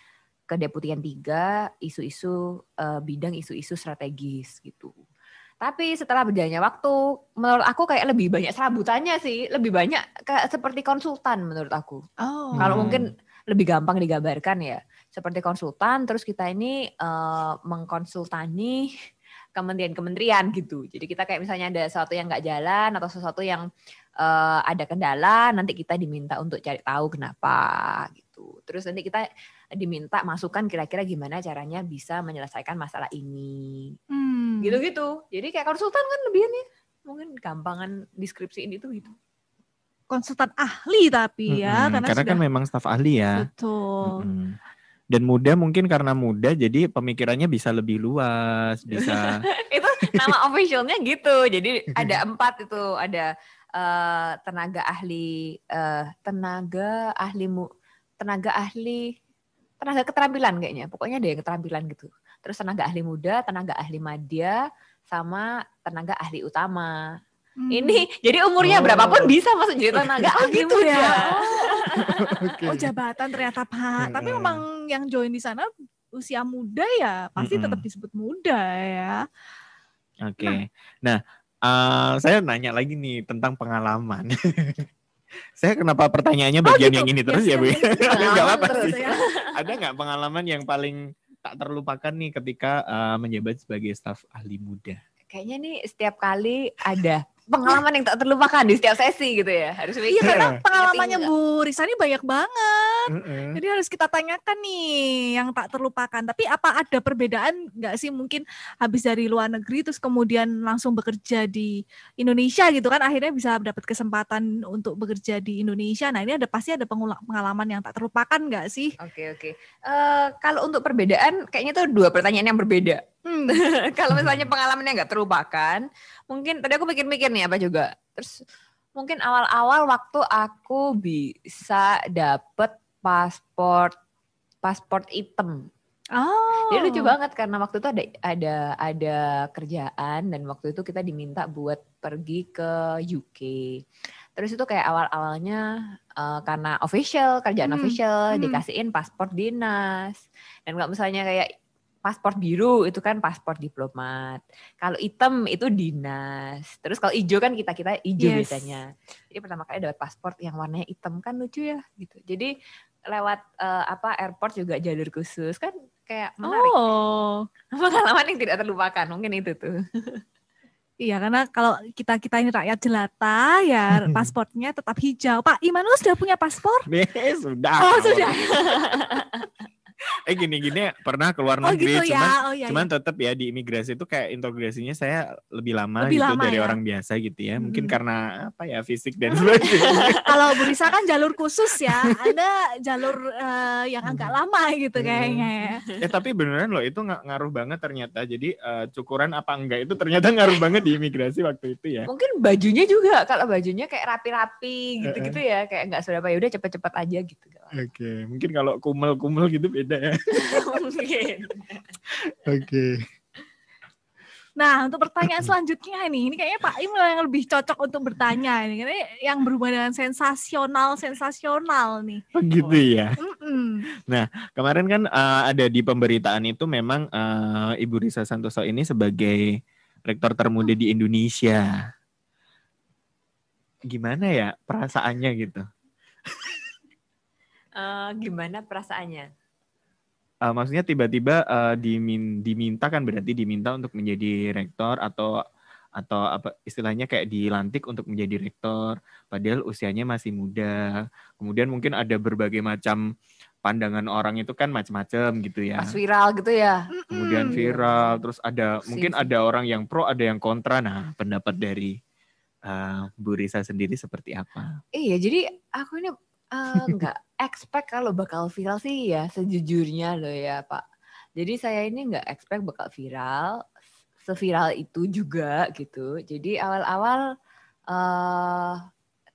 kedeputian 3 isu-isu bidang isu-isu strategis gitu. Tapi setelah berjalannya waktu, menurut aku kayak lebih banyak serabutannya sih, lebih banyak kayak seperti konsultan menurut aku. Kalau mungkin lebih gampang digambarkan ya, seperti konsultan. Terus kita ini mengkonsultani kementerian-kementerian gitu. Jadi kita kayak misalnya ada sesuatu yang nggak jalan atau sesuatu yang ada kendala, nanti kita diminta untuk cari tahu kenapa gitu. Terus nanti kita diminta masukan kira-kira gimana caranya bisa menyelesaikan masalah ini. Gitu-gitu. Jadi kayak konsultan kan lebih nih, mungkin gampangan deskripsi ini tuh gitu. Konsultan ahli tapi ya. Karena kan memang staf ahli ya. Betul. Dan muda mungkin karena muda jadi pemikirannya bisa lebih luas, bisa. Itu nama officialnya gitu. Jadi ada 4 itu, ada tenaga keterampilan kayaknya. Pokoknya ada yang keterampilan gitu. Terus tenaga ahli muda, tenaga ahli madya, sama tenaga ahli utama. Ini jadi umurnya berapapun bisa masuk jadi tenaga ahli gitu muda. Ya. Oh jabatan ternyata Pak. Tapi memang yang join di sana usia muda ya pasti tetap disebut muda ya. Oke. Nah, saya nanya lagi nih tentang pengalaman. Saya kenapa pertanyaannya bagian yang ini terus ya Bu? Enggak apa-apa sih. Ada nggak pengalaman yang paling tak terlupakan nih ketika menjabat sebagai staf ahli muda? Kayaknya nih setiap kali ada pengalaman yang tak terlupakan di setiap sesi gitu ya. Harus iya karena pengalamannya Bu Risa ini banyak banget. Jadi harus kita tanyakan nih yang tak terlupakan. Tapi apa ada perbedaan nggak sih mungkin habis dari luar negeri terus kemudian langsung bekerja di Indonesia gitu kan akhirnya bisa dapat kesempatan untuk bekerja di Indonesia. Nah ini pasti ada pengalaman yang tak terlupakan nggak sih? Oke. Kalau untuk perbedaan kayaknya tuh 2 pertanyaan yang berbeda. Kalau misalnya pengalaman yang nggak terlupakan, mungkin tadi aku mikir-mikir nih apa juga. Terus mungkin awal-awal waktu aku bisa dapet paspor hitam. Jadi lucu banget karena waktu itu ada kerjaan dan waktu itu kita diminta buat pergi ke UK. Terus itu kayak awal-awalnya karena kerjaan official dikasihin paspor dinas. Dan kalau misalnya kayak paspor biru itu kan paspor diplomat. Kalau hitam itu dinas. Terus kalau hijau kan kita hijau biasanya. Jadi pertama kali dapat paspor yang warnanya hitam kan lucu ya gitu. Jadi lewat airport juga jalur khusus kan kayak menarik. Pengalaman yang tidak terlupakan mungkin itu tuh. Iya, karena kalau kita ini rakyat jelata, ya pasportnya tetap hijau. Pak Immanuel sudah punya paspor? Sudah. Oh, sudah. Gini-gini pernah keluar negeri, gitu ya? cuman tetap ya di imigrasi itu kayak integrasinya saya lebih lama dari ya? orang biasa gitu ya. Mungkin karena apa ya, fisik dan sebagainya. Kalau Bu Risa kan jalur khusus ya, Anda jalur yang agak lama gitu kayaknya ya. Tapi beneran loh, itu ngaruh banget ternyata. Jadi cukuran apa enggak itu ternyata ngaruh banget di imigrasi waktu itu ya. Mungkin bajunya juga, kalau bajunya kayak rapi-rapi gitu-gitu ya, kayak nggak seberapa, ya udah cepet-cepet aja gitu. Oke, mungkin kalau kumel-kumel gitu beda ya. Mungkin. Oke. Nah, untuk pertanyaan selanjutnya ini kayaknya Pak Im yang lebih cocok untuk bertanya ini, karena yang berhubungan dengan sensasional nih. Begitu ya. Nah, kemarin kan ada di pemberitaan itu memang Ibu Risa Santoso ini sebagai rektor termuda di Indonesia. Gimana ya perasaannya gitu? Gimana perasaannya? Maksudnya tiba-tiba diminta kan, berarti diminta untuk menjadi rektor atau apa istilahnya kayak dilantik untuk menjadi rektor, padahal usianya masih muda. Kemudian mungkin ada berbagai macam pandangan orang itu kan macam-macam gitu ya. Pas viral gitu ya. Kemudian viral, terus mungkin ada orang yang pro, ada yang kontra. Nah, pendapat dari Bu Risa sendiri seperti apa? Iya, jadi aku ini nggak expect kalau bakal viral sih ya, sejujurnya loh ya Pak. Jadi saya ini nggak expect bakal viral, seviral itu juga gitu. Jadi awal-awal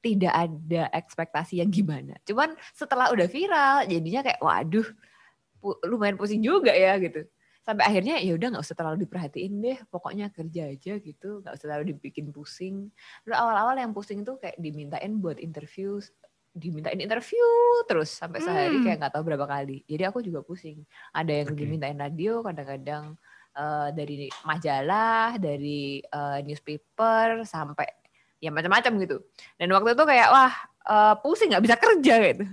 tidak ada ekspektasi yang gimana. Cuman setelah udah viral, jadinya kayak waduh, lumayan pusing juga ya gitu. Sampai akhirnya ya udah nggak usah terlalu diperhatiin deh, pokoknya kerja aja gitu, nggak usah terlalu dibikin pusing. Lalu awal-awal yang pusing itu kayak dimintain interview terus sampai sehari kayak nggak tahu berapa kali. Jadi aku juga pusing. Ada yang dimintain radio, kadang-kadang dari majalah, dari newspaper, sampai ya macam-macam gitu. Dan waktu itu kayak wah pusing, nggak bisa kerja gitu.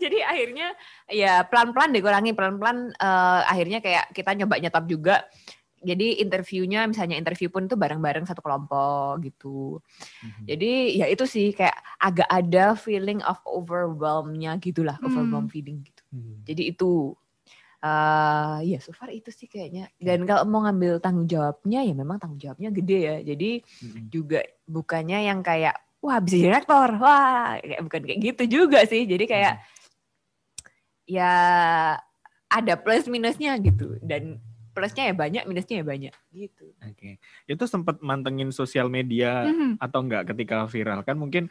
Jadi akhirnya ya pelan-pelan dikurangi, pelan-pelan akhirnya kayak kita nyoba nyetop juga. Jadi interviewnya, misalnya interview pun itu bareng-bareng satu kelompok gitu. Jadi ya itu sih kayak agak ada feeling of overwhelm-nya gitulah, overwhelm feeling gitu. Jadi itu ya so far itu sih kayaknya. Dan kalau mau ngambil tanggung jawabnya ya memang tanggung jawabnya gede ya. Jadi juga bukannya yang kayak wah bisa jadi rektor, wah bukan kayak gitu juga sih. Jadi kayak ya ada plus minusnya gitu, dan plusnya ya banyak, minusnya ya banyak gitu. Oke. Itu sempat mantengin sosial media atau enggak ketika viral? Kan mungkin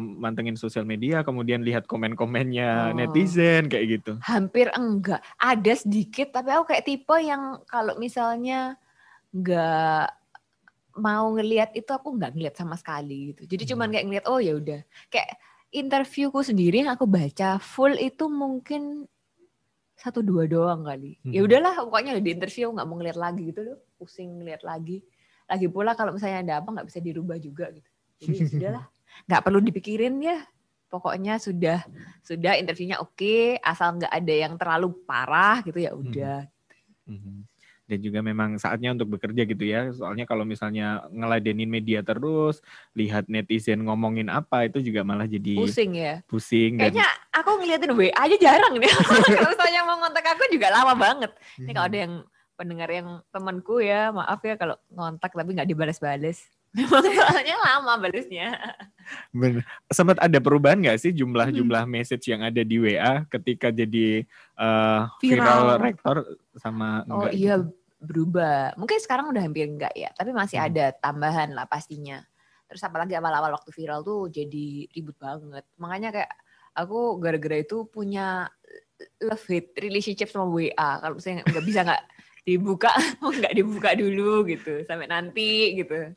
mantengin sosial media, kemudian lihat komen-komennya netizen kayak gitu. Hampir enggak. Ada sedikit, tapi aku kayak tipe yang kalau misalnya enggak mau ngelihat itu, aku enggak ngelihat sama sekali gitu. Jadi cuman kayak ngelihat oh ya udah. Kayak interviewku sendiri yang aku baca full itu mungkin 1-2 doang kali. Ya udahlah, pokoknya di interview nggak mau ngeliat lagi gitu loh, pusing ngeliat lagi. Lagi pula kalau misalnya ada apa nggak bisa dirubah juga gitu. Jadi sudahlah, nggak perlu dipikirin ya. Pokoknya sudah interviewnya oke, asal nggak ada yang terlalu parah gitu ya udah. Dan juga memang saatnya untuk bekerja gitu ya. Soalnya kalau misalnya ngeladenin media terus, lihat netizen ngomongin apa, itu juga malah jadi pusing ya. Pusing. Kayaknya aku ngeliatin WA aja jarang nih. Kalau misalnya mau ngontak aku juga lama banget. Ini kalau ada yang pendengar yang temanku ya, maaf ya kalau ngontak tapi nggak dibalas-balas. Memang soalnya lama balasnya. Bener. Sempat ada perubahan nggak sih jumlah message yang ada di WA ketika jadi viral rektor sama enggak? Oh iya gitu? Berubah. Mungkin sekarang udah hampir enggak ya, tapi masih ada tambahan lah pastinya. Terus apalagi awal-awal waktu viral tuh jadi ribut banget. Makanya kayak aku gara-gara itu punya love-hate relationship sama WA. Kalau misalnya nggak dibuka dulu gitu sampai nanti gitu.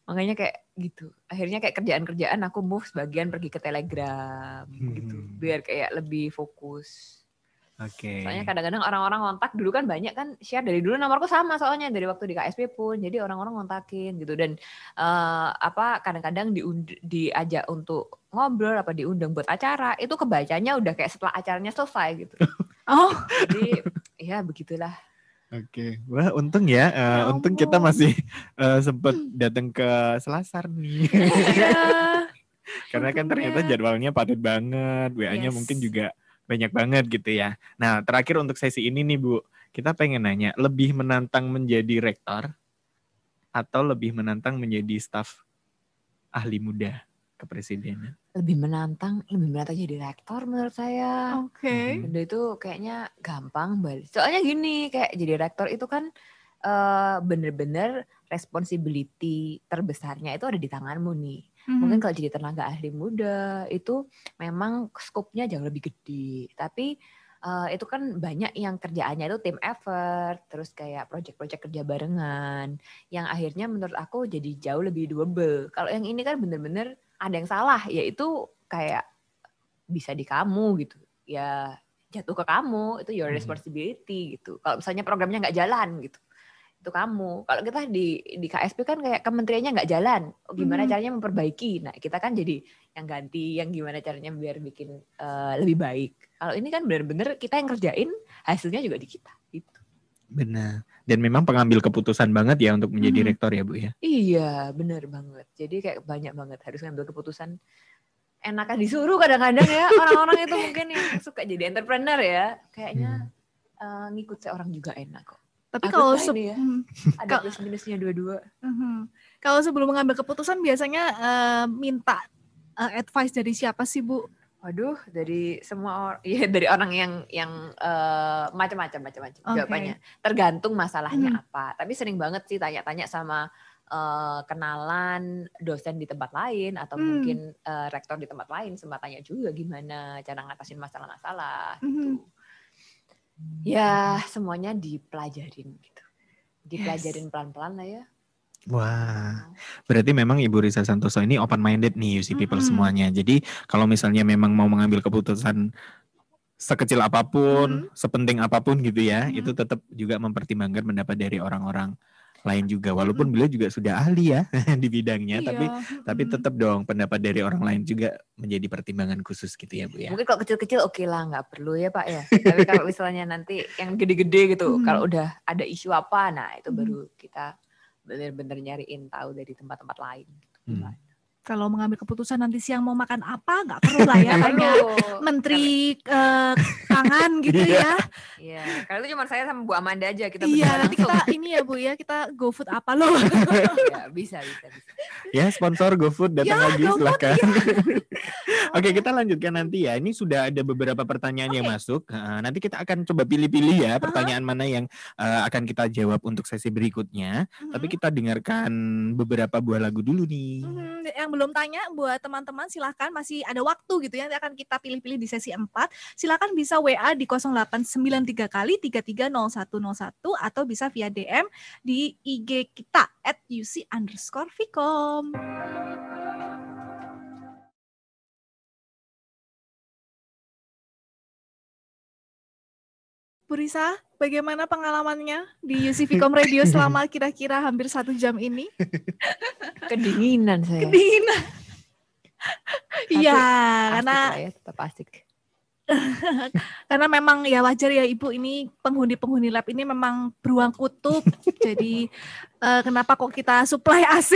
Makanya kayak gitu. Akhirnya kayak kerjaan-kerjaan aku move sebagian pergi ke Telegram gitu. Biar kayak lebih fokus. Oke. Soalnya kadang-kadang orang-orang ngontak dulu kan banyak kan share dari dulu nomorku sama soalnya dari waktu di KSP pun. Jadi orang-orang ngontakin gitu dan kadang-kadang diajak untuk ngobrol apa diundang buat acara, itu kebacanya udah kayak setelah acaranya selesai gitu. Jadi ya begitulah. Oke, wah untung ya, untung kita masih sempat datang ke Selasar nih. Karena kan ternyata jadwalnya padat banget, WA-nya mungkin juga banyak banget gitu ya. Nah, terakhir untuk sesi ini nih Bu, kita pengen nanya, lebih menantang menjadi rektor atau lebih menantang menjadi staf ahli muda kepresidenan? Lebih menantang jadi rektor menurut saya. Oke. Udah itu kayaknya gampang balik. Soalnya gini, kayak jadi rektor itu kan bener-bener responsibility terbesarnya itu ada di tanganmu nih. Mungkin kalau jadi tenaga ahli muda itu memang skopnya jauh lebih gede. Tapi itu kan banyak yang kerjaannya itu team effort, terus kayak project-project kerja barengan, yang akhirnya menurut aku jadi jauh lebih doable. Kalau yang ini kan bener-bener ada yang salah, yaitu kayak bisa di kamu gitu. Ya jatuh ke kamu, itu your responsibility gitu. Kalau misalnya programnya nggak jalan gitu, itu kamu. Kalau kita di KSP kan kayak kementeriannya nggak jalan, gimana caranya memperbaiki. Nah kita kan jadi yang ganti, yang gimana caranya biar bikin lebih baik. Kalau ini kan benar-benar kita yang kerjain, hasilnya juga di kita. Gitu. Benar. Dan memang pengambil keputusan banget ya untuk menjadi rektor ya Bu ya? Iya benar banget. Jadi kayak banyak banget harus ngambil keputusan. Enakan disuruh kadang-kadang ya, orang-orang itu mungkin yang suka jadi entrepreneur ya, kayaknya ngikut seorang juga enak kok. Tapi kalau ya, ada plus minusnya dua-dua. Kalau sebelum mengambil keputusan biasanya minta advice dari siapa sih Bu? Waduh, dari semua orang, ya dari orang yang macam-macam jawabannya. Tergantung masalahnya apa. Tapi sering banget sih tanya-tanya sama kenalan dosen di tempat lain atau mungkin rektor di tempat lain, sempat tanya juga gimana cara ngatasin masalah-masalah gitu. Ya semuanya dipelajarin gitu, dipelajarin pelan-pelan lah ya. Wah, berarti memang Ibu Risa Santoso ini open minded nih UC people semuanya. Jadi kalau misalnya memang mau mengambil keputusan sekecil apapun, sepenting apapun gitu ya, itu tetap juga mempertimbangkan pendapat dari orang-orang lain juga. Walaupun beliau juga sudah ahli ya di bidangnya, tapi tetap dong pendapat dari orang lain juga menjadi pertimbangan khusus gitu ya Bu ya. Mungkin kalau kecil-kecil oke lah, nggak perlu ya Pak ya. Tapi kalau misalnya nanti yang gede-gede gitu, kalau udah ada isu apa, nah itu baru kita benar-benar nyariin tahu dari tempat-tempat lain. Kalau mengambil keputusan nanti siang mau makan apa, nggak perlu lah ya tanya Menteri Pangan gitu ya. Iya, kalau itu cuma saya sama Bu Amanda aja kita. Iya, nanti kita ini ya Bu ya, kita GoFood apa loh? Ya, bisa. Ya sponsor GoFood datang lagi silakan. Oke, kita lanjutkan nanti ya. Ini sudah ada beberapa pertanyaan yang masuk. Nanti kita akan coba pilih-pilih ya pertanyaan mana yang akan kita jawab untuk sesi berikutnya. Tapi kita dengarkan beberapa buah lagu dulu nih. Yang belum tanya buat teman-teman silahkan, masih ada waktu gitu ya. Nanti akan kita pilih-pilih di sesi 4. Silahkan bisa WA di 0893 kali 330101 atau bisa via DM di IG kita @uc_vcom. Bu Risa, bagaimana pengalamannya di UC Vcom Radio selama kira-kira hampir 1 jam ini? Kedinginan saya. Iya, karena ya, tetap asik. Karena memang ya wajar ya Ibu, ini penghuni lab ini memang beruang kutub. Jadi kenapa kok kita supply AC?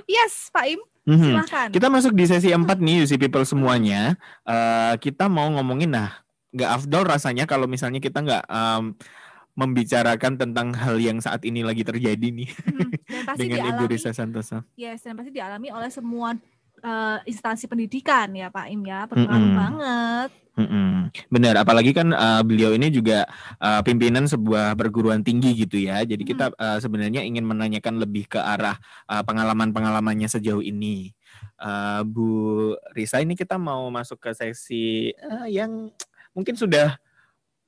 Yes, Pak Im. Silakan. Kita masuk di sesi 4 nih UC People semuanya. Kita mau ngomongin nggak afdol rasanya kalau misalnya kita nggak membicarakan tentang hal yang saat ini lagi terjadi nih dengan Ibu Risa Santoso. Yes, dan pasti dialami oleh semua instansi pendidikan ya Pak Im ya, berpengaruh banget. Benar, apalagi kan beliau ini juga pimpinan sebuah perguruan tinggi gitu ya. Jadi kita sebenarnya ingin menanyakan lebih ke arah pengalaman-pengalamannya sejauh ini. Bu Risa, ini kita mau masuk ke sesi yang mungkin sudah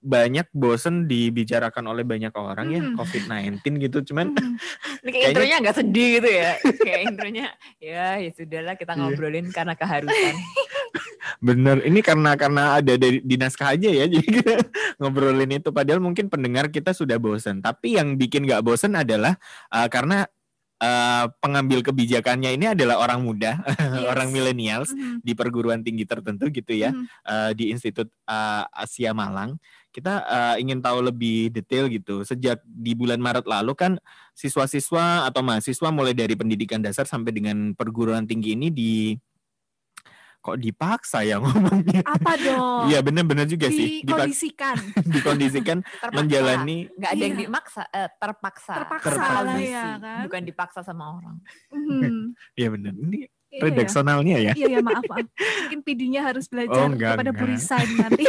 banyak bosen dibicarakan oleh banyak orang ya, COVID-19 gitu. Cuman ini kayak intronya agak sedih gitu ya. Kayak intronya ya sudahlah kita ngobrolin karena keharusan. Bener, ini karena ada di naskah aja ya, jadi kita ngobrolin itu. Padahal mungkin pendengar kita sudah bosen. Tapi yang bikin gak bosen adalah karena pengambil kebijakannya ini adalah orang muda, orang millennials di perguruan tinggi tertentu gitu ya, di Institut Asia Malang. Kita ingin tahu lebih detail gitu. Sejak di bulan Maret lalu kan siswa-siswa atau mahasiswa mulai dari pendidikan dasar sampai dengan perguruan tinggi ini kok dipaksa ya ngomongnya. Apa dong? Iya benar-benar juga sih. Dikondisikan menjalani. Nggak ada yang dimaksa, terpaksa lah ya kan. Bukan dipaksa sama orang. Iya benar. Ini redaksionalnya ya. Iya maaf. Mungkin PD-nya harus belajar kepada Bu Risa nanti.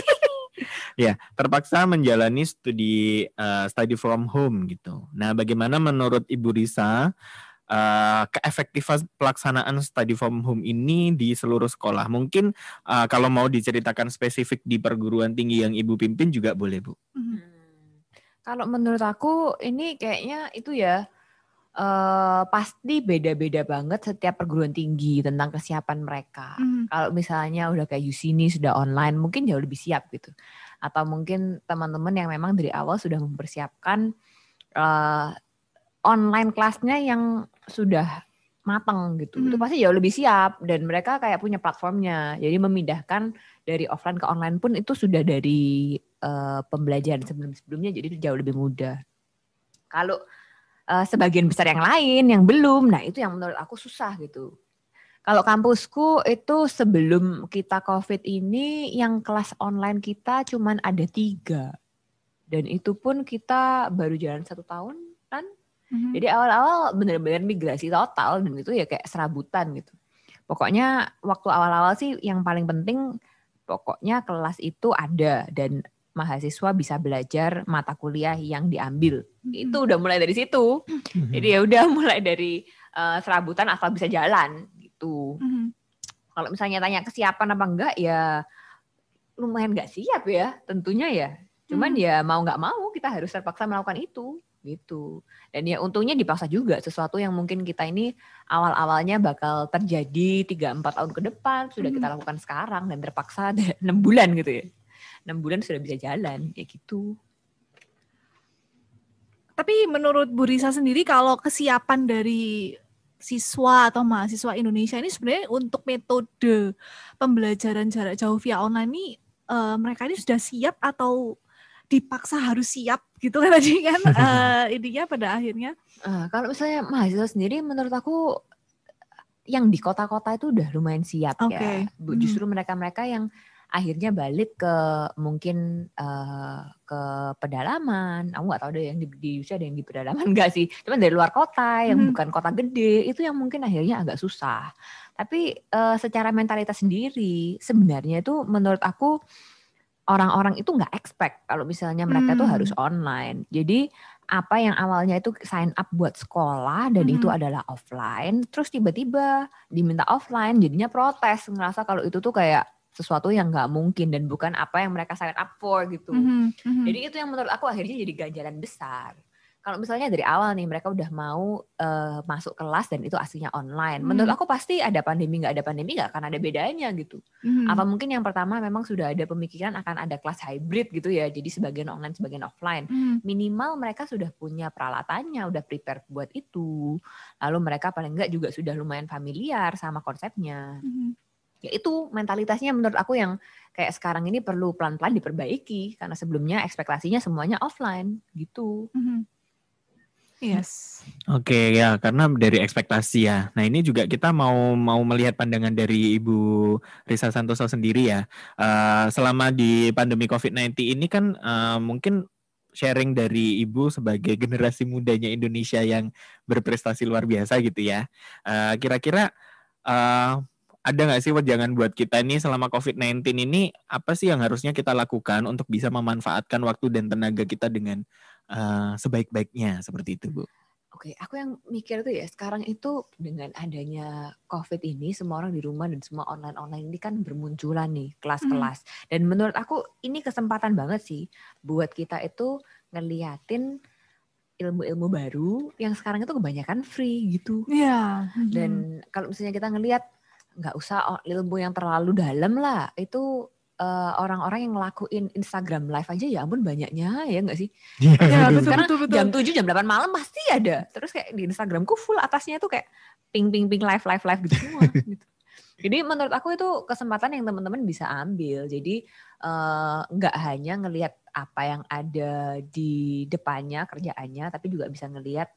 Ya, terpaksa menjalani study from home gitu. Nah, bagaimana menurut Ibu Risa keefektifan pelaksanaan study from home ini di seluruh sekolah? Mungkin kalau mau diceritakan spesifik di perguruan tinggi yang Ibu pimpin juga boleh, Bu. Kalau menurut aku ini kayaknya itu ya pasti beda-beda banget setiap perguruan tinggi tentang kesiapan mereka. Kalau misalnya udah kayak UCINI sudah online, mungkin jauh lebih siap gitu. Atau mungkin teman-teman yang memang dari awal sudah mempersiapkan online kelasnya yang sudah matang gitu. Itu pasti jauh lebih siap dan mereka kayak punya platformnya. Jadi memindahkan dari offline ke online pun itu sudah dari pembelajaran sebelum-sebelumnya, jadi itu jauh lebih mudah. Kalau sebagian besar yang lain yang belum, nah itu yang menurut aku susah gitu. Kalau kampusku itu sebelum kita COVID ini yang kelas online kita cuman ada 3. Dan itu pun kita baru jalan 1 tahun kan. Jadi awal-awal benar-benar migrasi total dan itu ya kayak serabutan gitu. Pokoknya waktu awal-awal sih yang paling penting pokoknya kelas itu ada dan mahasiswa bisa belajar mata kuliah yang diambil. Itu udah mulai dari situ. Jadi ya udah mulai dari serabutan asal bisa jalan gitu. Kalau misalnya tanya kesiapan apa enggak ya lumayan enggak siap ya tentunya ya. Cuman ya mau enggak mau kita harus terpaksa melakukan itu gitu. Dan ya untungnya dipaksa juga sesuatu yang mungkin kita ini awal-awalnya bakal terjadi 3-4 tahun ke depan sudah kita lakukan sekarang dan terpaksa 6 bulan gitu ya. 6 bulan sudah bisa jalan kayak gitu. Tapi menurut Bu Risa sendiri kalau kesiapan dari siswa atau mahasiswa Indonesia ini sebenarnya untuk metode pembelajaran jarak jauh via online ini mereka ini sudah siap atau dipaksa harus siap gitu kan tadi kan intinya pada akhirnya. Kalau misalnya mahasiswa sendiri menurut aku yang di kota-kota itu udah lumayan siap ya. Justru mereka-mereka yang akhirnya balik ke mungkin ke pedalaman. Aku nggak tahu deh yang di Indonesia ada yang di pedalaman nggak sih. Cuman dari luar kota yang bukan kota gede itu yang mungkin akhirnya agak susah. Tapi secara mentalitas sendiri sebenarnya itu menurut aku orang-orang itu nggak expect kalau misalnya mereka tuh harus online. Jadi apa yang awalnya itu sign up buat sekolah dan itu adalah offline, terus tiba-tiba diminta offline, jadinya protes, ngerasa kalau itu tuh kayak sesuatu yang nggak mungkin dan bukan apa yang mereka sign up for gitu. Jadi itu yang menurut aku akhirnya jadi ganjalan besar. Kalau misalnya dari awal nih mereka udah mau masuk kelas dan itu aslinya online, menurut aku pasti ada pandemi nggak ada pandemi nggak akan ada bedanya gitu. Apa mungkin yang pertama memang sudah ada pemikiran akan ada kelas hybrid gitu ya, jadi sebagian online sebagian offline. Minimal mereka sudah punya peralatannya, udah prepare buat itu. Lalu mereka paling nggak juga sudah lumayan familiar sama konsepnya. Ya itu mentalitasnya menurut aku yang kayak sekarang ini perlu pelan-pelan diperbaiki karena sebelumnya ekspektasinya semuanya offline gitu. Yes. Oke ya, karena dari ekspektasi ya. Nah ini juga kita mau melihat pandangan dari Ibu Risa Santoso sendiri ya. Selama di pandemi COVID-19 ini kan mungkin sharing dari Ibu sebagai generasi mudanya Indonesia yang berprestasi luar biasa gitu ya. Kira-kira ada nggak sih wejangan buat kita nih selama COVID-19 ini apa sih yang harusnya kita lakukan untuk bisa memanfaatkan waktu dan tenaga kita dengan sebaik-baiknya seperti itu, Bu? Oke, aku yang mikir tuh ya sekarang itu dengan adanya COVID ini semua orang di rumah dan semua online ini kan bermunculan nih kelas-kelas. Dan menurut aku ini kesempatan banget sih buat kita itu ngeliatin ilmu-ilmu baru yang sekarang itu kebanyakan free gitu. Iya. Dan kalau misalnya kita ngelihat nggak usah ilmu yang terlalu dalam lah, itu orang-orang yang ngelakuin Instagram live aja ya ampun banyaknya ya nggak sih? Ya, betul. Jam 7 jam 8 malam pasti ada. Terus kayak di Instagramku full atasnya tuh kayak ping live gitu semua gitu. Jadi menurut aku itu kesempatan yang teman-teman bisa ambil. Jadi nggak hanya ngelihat apa yang ada di depannya kerjaannya, tapi juga bisa ngelihat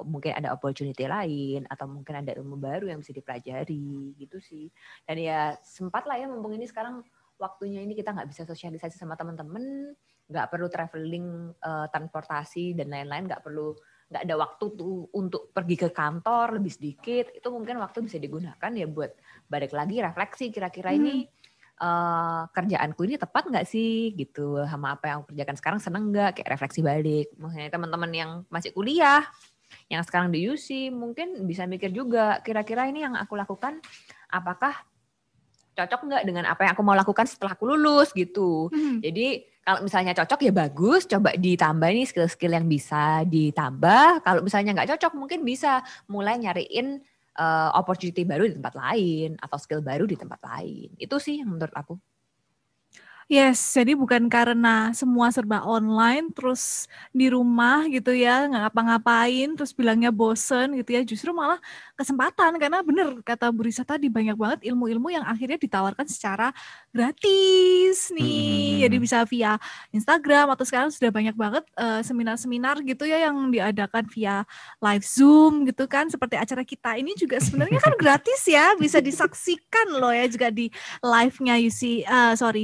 mungkin ada opportunity lain atau mungkin ada ilmu baru yang bisa dipelajari gitu sih. Dan ya sempat lah ya mumpung ini sekarang waktunya ini kita nggak bisa sosialisasi sama teman-teman, nggak perlu traveling, transportasi dan lain-lain, nggak ada waktu tuh untuk pergi ke kantor lebih sedikit, itu mungkin waktu bisa digunakan ya buat balik lagi refleksi kira-kira ini kerjaanku ini tepat nggak sih gitu sama apa yang aku kerjakan sekarang, seneng nggak, kayak refleksi balik. Maksudnya teman-teman yang masih kuliah, yang sekarang di UC mungkin bisa mikir juga kira-kira ini yang aku lakukan apakah cocok nggak dengan apa yang aku mau lakukan setelah aku lulus gitu. Jadi kalau misalnya cocok ya bagus, coba ditambah nih skill-skill yang bisa ditambah. Kalau misalnya nggak cocok mungkin bisa mulai nyariin opportunity baru di tempat lain atau skill baru di tempat lain. Itu sih yang menurut aku. Yes, jadi bukan karena semua serba online terus di rumah gitu ya, nggak ngapa-ngapain terus bilangnya bosen gitu ya, justru malah kesempatan karena bener kata Bu Risa tadi banyak banget ilmu-ilmu yang akhirnya ditawarkan secara gratis nih. Jadi bisa via Instagram atau sekarang sudah banyak banget seminar-seminar gitu ya yang diadakan via live Zoom gitu kan, seperti acara kita ini juga sebenarnya kan gratis ya, bisa disaksikan loh ya juga di live-nya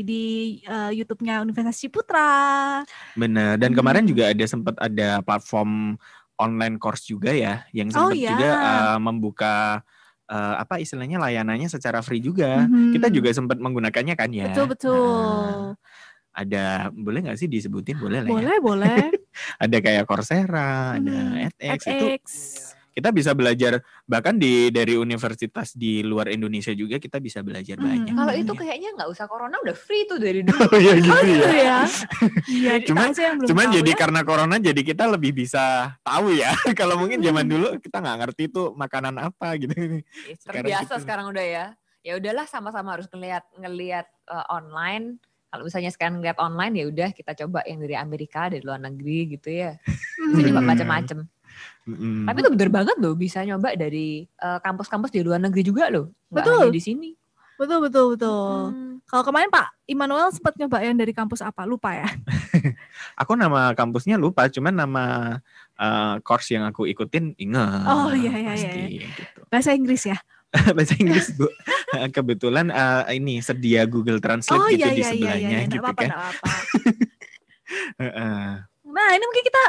di YouTube-nya Universitas Ciputra. Benar. Dan kemarin juga sempat ada platform online course juga ya, yang sempat juga membuka apa istilahnya layanannya secara free juga. Kita juga sempat menggunakannya kan ya. Betul. Ada, boleh nggak sih disebutin? Boleh lah ya. Boleh. Ada kayak Coursera, ada edX. Itu kita bisa belajar bahkan dari universitas di luar Indonesia juga kita bisa belajar banyak. Kalau itu kayaknya nggak usah corona udah free tuh dari dulu. Iya gitu ya. Iya. Cuman jadi karena corona jadi kita lebih bisa tahu ya. Kalau mungkin zaman dulu kita nggak ngerti tuh makanan apa gitu. Terbiasa sekarang udah ya. Ya udahlah sama-sama harus ngelihat online. Kalau misalnya sekarang ngeliat online ya udah kita coba yang dari Amerika, dari luar negeri gitu ya. Bisa coba macam-macam. Tapi itu bener banget loh bisa nyoba dari kampus-kampus di luar negeri juga loh. Nggak hanya di sini. Betul. Kalau kemarin Pak Immanuel sempat nyoba yang dari kampus apa? Lupa ya? Aku nama kampusnya lupa, cuman nama course yang aku ikutin ingat. Oh iya. Gitu. Bahasa Inggris ya? Bahasa Inggris Bu. Kebetulan ini sedia Google Translate gitu di sebelahnya gitu kan. Nah ini mungkin kita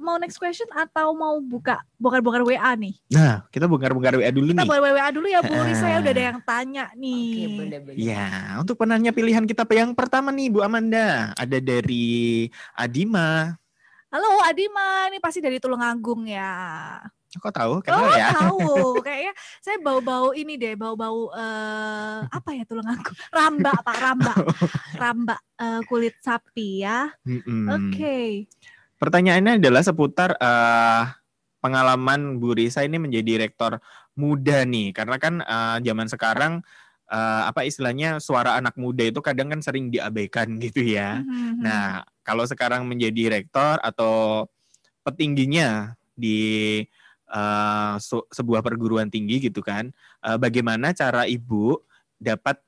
mau next question atau mau bongkar-bongkar WA nih? Nah kita bongkar-bongkar WA dulu nih. Kita bongkar WA dulu ya Bu Risa ya, udah ada yang tanya nih. Oke, boleh. Ya untuk penanya pilihan kita yang pertama nih Bu Amanda, ada dari Adima. Halo Adima, ini pasti dari Tulungagung ya. Kok tahu? Kenal ya? Tahu. Kayaknya saya bau-bau ini deh, bau-bau apa ya Tulungagung? Ramba, Pak, ramba kulit sapi ya. Oke. Pertanyaannya adalah seputar pengalaman Bu Risa ini menjadi rektor muda nih, karena kan zaman sekarang apa istilahnya suara anak muda itu kadang kan sering diabaikan gitu ya. Nah, kalau sekarang menjadi rektor atau petingginya di sebuah perguruan tinggi gitu kan, bagaimana cara Ibu dapat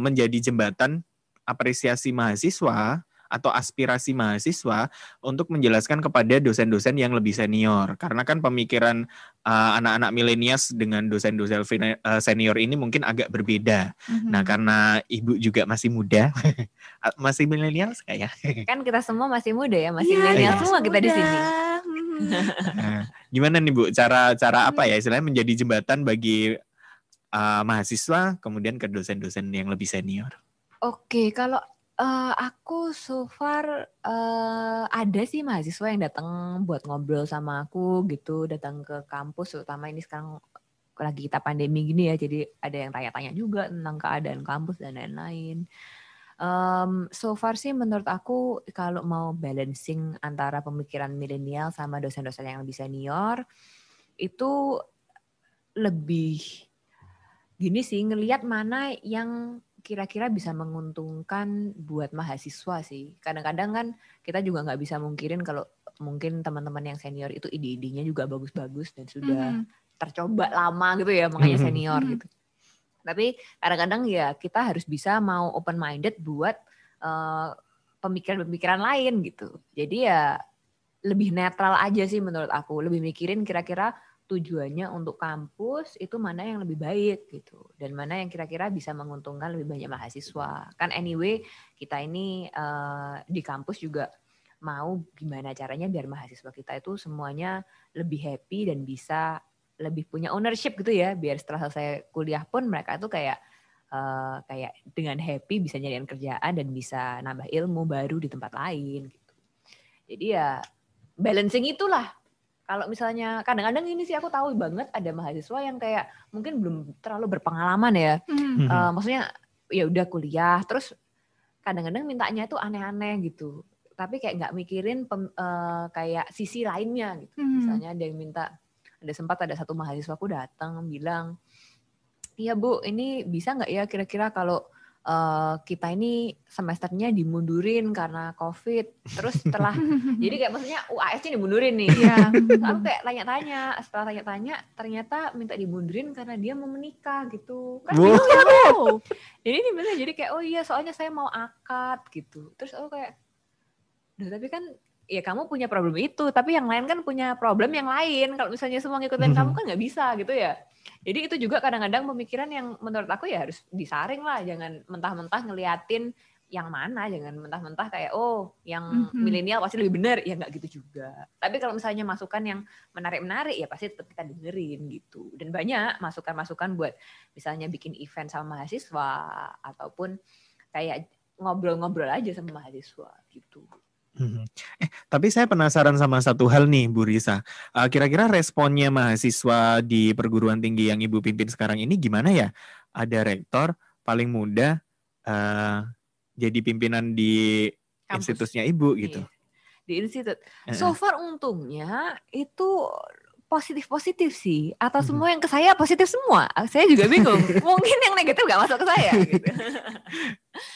menjadi jembatan apresiasi mahasiswa atau aspirasi mahasiswa untuk menjelaskan kepada dosen-dosen yang lebih senior, karena kan pemikiran anak-anak milenials dengan dosen-dosen senior ini mungkin agak berbeda. Nah karena Ibu juga masih muda, masih milenials kayak kan kita semua masih muda ya, masih milenial semua kita di sini. Gimana nih Bu, cara apa ya istilahnya menjadi jembatan bagi mahasiswa kemudian ke dosen-dosen yang lebih senior? Oke, kalau aku so far ada sih mahasiswa yang datang buat ngobrol sama aku gitu, datang ke kampus, terutama ini sekarang lagi kita pandemi gini ya, jadi ada yang tanya-tanya juga tentang keadaan kampus dan lain-lain. So far sih menurut aku kalau mau balancing antara pemikiran milenial sama dosen-dosen yang lebih senior itu lebih gini sih, ngelihat mana yang kira-kira bisa menguntungkan buat mahasiswa sih. Kadang-kadang kan kita juga nggak bisa mungkirin kalau mungkin teman-teman yang senior itu ide-idenya juga bagus-bagus dan sudah tercoba lama gitu ya, makanya senior gitu. Tapi kadang-kadang ya kita harus bisa mau open minded buat pemikiran-pemikiran lain gitu. Jadi ya lebih netral aja sih menurut aku. Lebih mikirin kira-kira tujuannya untuk kampus itu mana yang lebih baik gitu. Dan mana yang kira-kira bisa menguntungkan lebih banyak mahasiswa. Kan anyway kita ini di kampus juga mau gimana caranya biar mahasiswa kita itu semuanya lebih happy dan bisa lebih punya ownership gitu ya. Biar setelah selesai kuliah pun mereka tuh kayak dengan happy bisa nyariin kerjaan dan bisa nambah ilmu baru di tempat lain gitu. Jadi ya balancing itulah. Kalau misalnya kadang-kadang ini sih aku tahu banget ada mahasiswa yang kayak mungkin belum terlalu berpengalaman ya. Maksudnya ya udah kuliah terus kadang-kadang mintanya itu aneh-aneh gitu. Tapi kayak nggak mikirin kayak sisi lainnya gitu. Misalnya ada yang minta, ada satu mahasiswaku datang bilang, "Iya Bu, ini bisa nggak ya kira-kira kalau kita ini semesternya dimundurin karena COVID." Terus setelah, jadi kayak maksudnya UAS-nya dimundurin nih. Ya. Aku kayak tanya-tanya, setelah tanya-tanya ternyata minta dimundurin karena dia mau menikah gitu. Kan bingung ya Bu. Jadi ini bener, jadi kayak oh iya soalnya saya mau akad gitu. Terus aku kayak, tapi kan ya kamu punya problem itu, tapi yang lain kan punya problem yang lain. Kalau misalnya semua ngikutin kamu kan nggak bisa gitu ya. Jadi itu juga kadang-kadang pemikiran yang menurut aku ya harus disaring lah. Jangan mentah-mentah ngeliatin yang mana. Jangan mentah-mentah kayak oh yang milenial pasti lebih benar. Ya nggak gitu juga. Tapi kalau misalnya masukan yang menarik-menarik ya pasti tetap kita dengerin gitu. Dan banyak masukan-masukan buat misalnya bikin event sama mahasiswa. Ataupun kayak ngobrol-ngobrol aja sama mahasiswa gitu. Tapi saya penasaran sama satu hal nih Bu Risa. Kira-kira responnya mahasiswa di perguruan tinggi yang Ibu pimpin sekarang ini gimana ya? Ada rektor paling muda jadi pimpinan di kampus. Institusnya Ibu gitu. Di institut. So far untungnya itu positif-positif sih. Atau semua yang ke saya positif semua. Saya juga bingung. Mungkin yang negatif gak masuk ke saya gitu.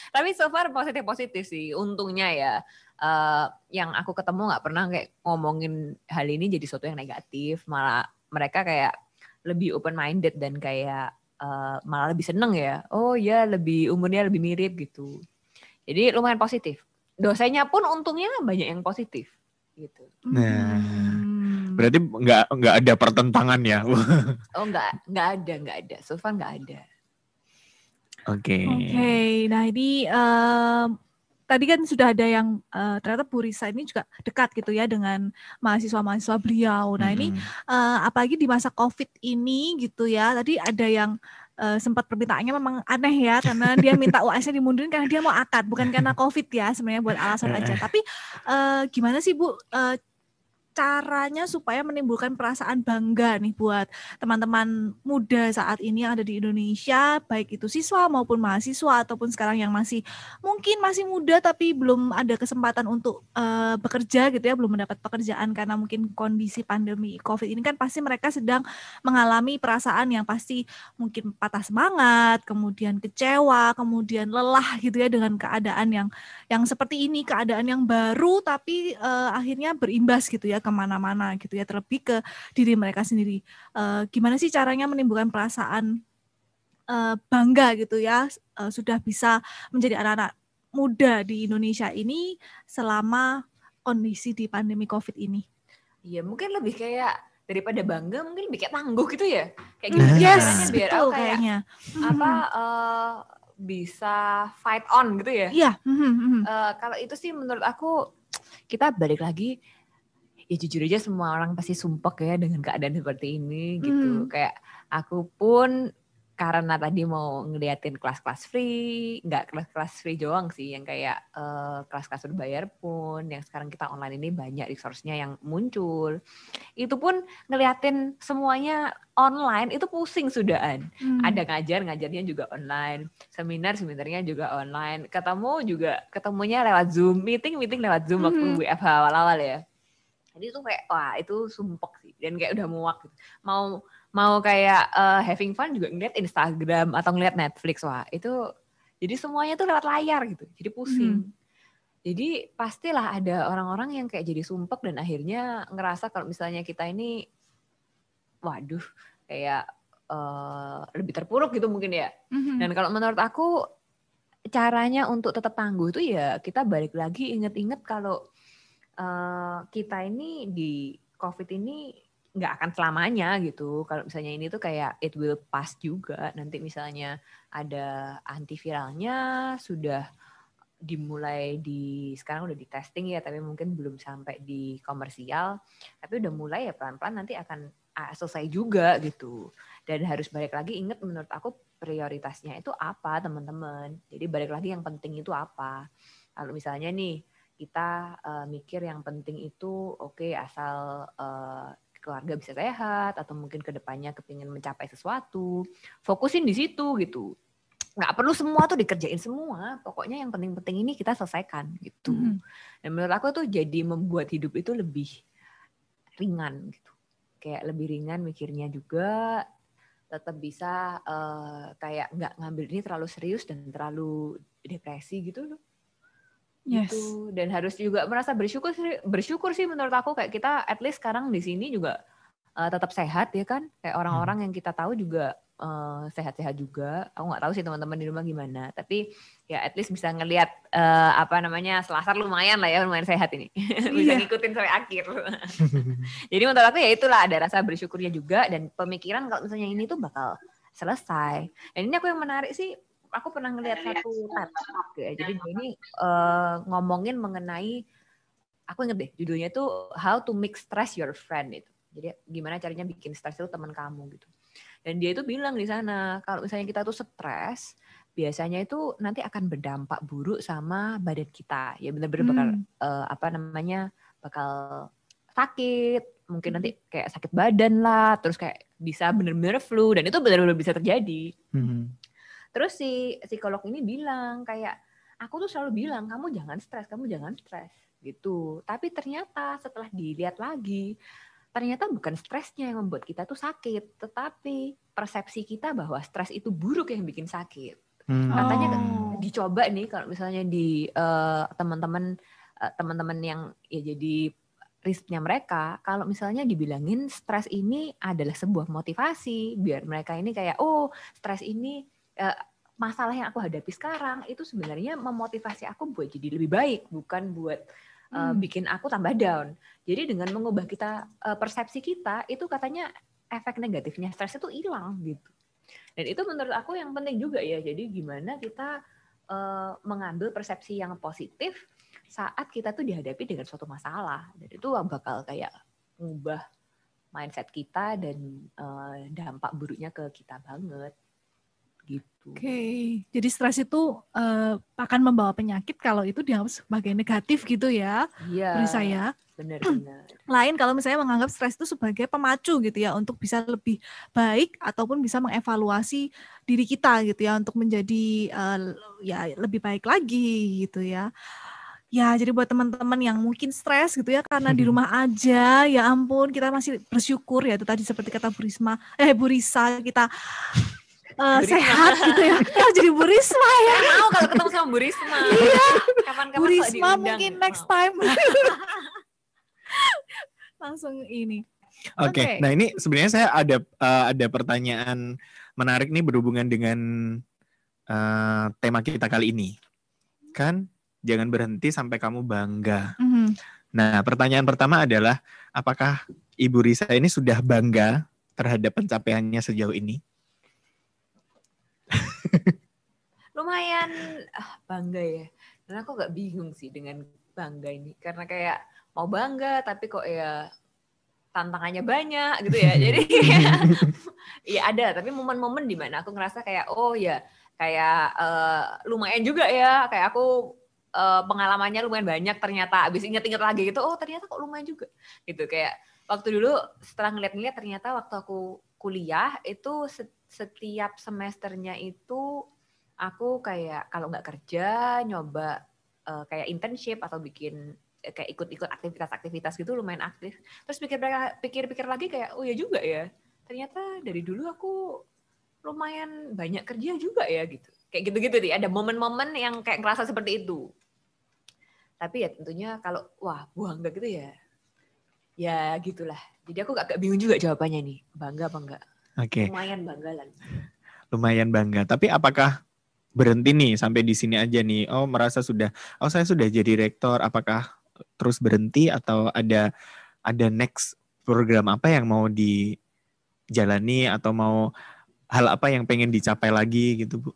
Tapi so far positif-positif sih. Untungnya ya. Yang aku ketemu nggak pernah kayak ngomongin hal ini jadi sesuatu yang negatif, malah mereka kayak lebih open minded dan kayak malah lebih seneng ya, oh ya lebih umurnya lebih mirip gitu, jadi lumayan positif. Dosennya pun untungnya banyak yang positif gitu. Nah, berarti nggak ada pertentangan ya? Oh nggak ada, so far nggak ada. Oke. Nah ini tadi kan sudah ada yang ternyata Bu Risa ini juga dekat gitu ya dengan mahasiswa-mahasiswa beliau. Nah ini apalagi di masa COVID ini gitu ya. Tadi ada yang sempat permintaannya memang aneh ya, karena dia minta UAS-nya dimundurin karena dia mau akad, bukan karena COVID ya, sebenarnya buat alasan aja. Tapi gimana sih Bu caranya supaya menimbulkan perasaan bangga nih buat teman-teman muda saat ini yang ada di Indonesia, baik itu siswa maupun mahasiswa ataupun sekarang yang mungkin masih muda tapi belum ada kesempatan untuk bekerja gitu ya, belum mendapat pekerjaan karena mungkin kondisi pandemi COVID ini kan pasti mereka sedang mengalami perasaan yang pasti mungkin patah semangat, kemudian kecewa, kemudian lelah gitu ya dengan keadaan yang seperti ini, keadaan yang baru tapi akhirnya berimbas gitu ya kemana-mana gitu ya, terlebih ke diri mereka sendiri. Gimana sih caranya menimbulkan perasaan bangga gitu ya, sudah bisa menjadi anak-anak muda di Indonesia ini selama kondisi di pandemi COVID ini? Iya, mungkin lebih kayak daripada bangga, mungkin lebih kayak tangguh gitu ya. Kayak gimana caranya biar aku kayaknya bisa fight on gitu ya. Iya. Kalau itu sih menurut aku kita balik lagi. Ya jujur aja semua orang pasti sumpek ya dengan keadaan seperti ini gitu. Kayak aku pun karena tadi mau ngeliatin kelas-kelas free, nggak kelas-kelas free doang sih, yang kayak kelas-kelas berbayar pun, yang sekarang kita online ini banyak resource-nya yang muncul. Itu pun ngeliatin semuanya online, itu pusing sudahan. Ada ngajarnya juga online, seminarnya juga online, ketemunya lewat Zoom, meeting lewat Zoom waktu WFH awal-awal ya. Jadi itu kayak wah itu sumpek sih, dan kayak udah muak gitu. Mau kayak having fun juga ngeliat Instagram atau ngeliat Netflix, wah itu Jadi semuanya tuh lewat layar gitu. Jadi pusing. Jadi pastilah ada orang-orang yang kayak jadi sumpek dan akhirnya ngerasa kalau misalnya kita ini, waduh, kayak lebih terpuruk gitu mungkin ya. Dan kalau menurut aku caranya untuk tetap tangguh itu ya kita balik lagi inget-inget kalau kita ini di COVID ini nggak akan selamanya gitu. Kalau misalnya ini tuh kayak it will pass juga. Nanti misalnya ada antiviralnya sudah dimulai sekarang udah di testing ya, tapi mungkin belum sampai di komersial. Tapi udah mulai ya pelan-pelan nanti akan selesai juga gitu. Dan harus balik lagi ingat menurut aku prioritasnya itu apa teman-teman. Jadi balik lagi yang penting itu apa. Kalau misalnya nih kita mikir yang penting itu oke, asal keluarga bisa sehat atau mungkin kedepannya kepingin mencapai sesuatu, fokusin di situ gitu. Nggak perlu semua tuh dikerjain semua, pokoknya yang penting-penting ini kita selesaikan gitu. Dan menurut aku tuh jadi membuat hidup itu lebih ringan gitu, kayak lebih ringan mikirnya juga, tetap bisa kayak nggak ngambil ini terlalu serius dan terlalu depresi gitu loh. Yes. Gitu. Dan harus juga merasa bersyukur sih menurut aku, kayak kita at least sekarang di sini juga tetap sehat ya kan, kayak orang-orang yang kita tahu juga sehat-sehat juga. Aku nggak tahu sih teman-teman di rumah gimana, tapi ya at least bisa ngelihat Selasar lumayan lah ya, lumayan sehat ini. Bisa ngikutin sampai akhir. Jadi menurut aku ya itulah, ada rasa bersyukurnya juga dan pemikiran kalau misalnya ini tuh bakal selesai. Dan ini aku yang menarik sih, aku pernah ngelihat satu TED Talk ya. Jadi ini ngomongin mengenai, aku inget deh judulnya tuh How to Make Stress Your Friend itu. Jadi gimana caranya bikin stres itu teman kamu gitu. Dan dia itu bilang di sana, kalau misalnya kita tuh stres, biasanya itu nanti akan berdampak buruk sama badan kita. Ya benar-benar bakal bakal sakit, mungkin nanti kayak sakit badan lah, terus kayak bisa benar-benar flu, dan itu benar-benar bisa terjadi. Terus si psikolog ini bilang kayak, aku tuh selalu bilang kamu jangan stres gitu. Tapi ternyata setelah dilihat lagi, ternyata bukan stresnya yang membuat kita tuh sakit, tetapi persepsi kita bahwa stres itu buruk yang bikin sakit. Katanya dicoba nih kalau misalnya di teman-teman yang ya jadi risknya mereka, kalau misalnya dibilangin stres ini adalah sebuah motivasi biar mereka ini kayak, oh stres ini masalah yang aku hadapi sekarang itu sebenarnya memotivasi aku buat jadi lebih baik, bukan buat bikin aku tambah down. Jadi dengan mengubah kita persepsi kita, itu katanya efek negatifnya stres itu hilang gitu. Dan itu menurut aku yang penting juga ya. Jadi gimana kita mengambil persepsi yang positif saat kita tuh dihadapi dengan suatu masalah. Dan itu bakal kayak mengubah mindset kita dan dampak buruknya ke kita banget. Gitu. Oke, jadi stres itu akan membawa penyakit kalau itu dianggap sebagai negatif gitu ya, menurut saya. Benar-benar. Lain kalau misalnya menganggap stres itu sebagai pemacu gitu ya, untuk bisa lebih baik ataupun bisa mengevaluasi diri kita gitu ya, untuk menjadi ya lebih baik lagi gitu ya. Ya, jadi buat teman-teman yang mungkin stres gitu ya karena di rumah aja, ya ampun, kita masih bersyukur ya, itu tadi seperti kata Bu Risa, kita sehat gitu ya. Kita jadi Bu Risma ya. Mau kalau ketemu sama Bu Risma. Iya. Kapan-kapan Bu Risma mungkin gitu. next time. Langsung ini. Oke. Nah ini sebenarnya saya ada pertanyaan menarik nih berhubungan dengan tema kita kali ini. Kan jangan berhenti sampai kamu bangga. Nah pertanyaan pertama adalah, apakah Ibu Risa ini sudah bangga terhadap pencapaiannya sejauh ini? Lumayan bangga ya. Dan aku gak bingung sih dengan bangga ini. Karena kayak mau bangga tapi kok ya tantangannya banyak gitu ya. Jadi ya ada. Tapi momen-momen di mana aku ngerasa kayak oh ya kayak lumayan juga ya. Kayak aku pengalamannya lumayan banyak ternyata. Abis inget-inget lagi gitu, oh ternyata kok lumayan juga. Gitu kayak waktu dulu setelah ngeliat-ngeliat ternyata waktu aku kuliah itu setiap semesternya itu aku kayak kalau nggak kerja nyoba kayak internship atau bikin kayak ikut-ikut aktivitas-aktivitas gitu, lumayan aktif. Terus pikir-pikir lagi kayak oh ya juga ya, ternyata dari dulu aku lumayan banyak kerja juga ya gitu. Kayak gitu-gitu sih, ada momen-momen yang kayak ngerasa seperti itu. Tapi ya tentunya kalau bangga gitu ya gitulah. Jadi aku agak bingung juga jawabannya nih, bangga apa enggak. Oke. Lumayan bangga lah. Lumayan bangga. Tapi apakah berhenti nih sampai di sini aja nih? Oh, merasa saya sudah jadi rektor. Apakah terus berhenti atau ada next program apa yang mau dijalani atau mau hal apa yang pengen dicapai lagi gitu, Bu?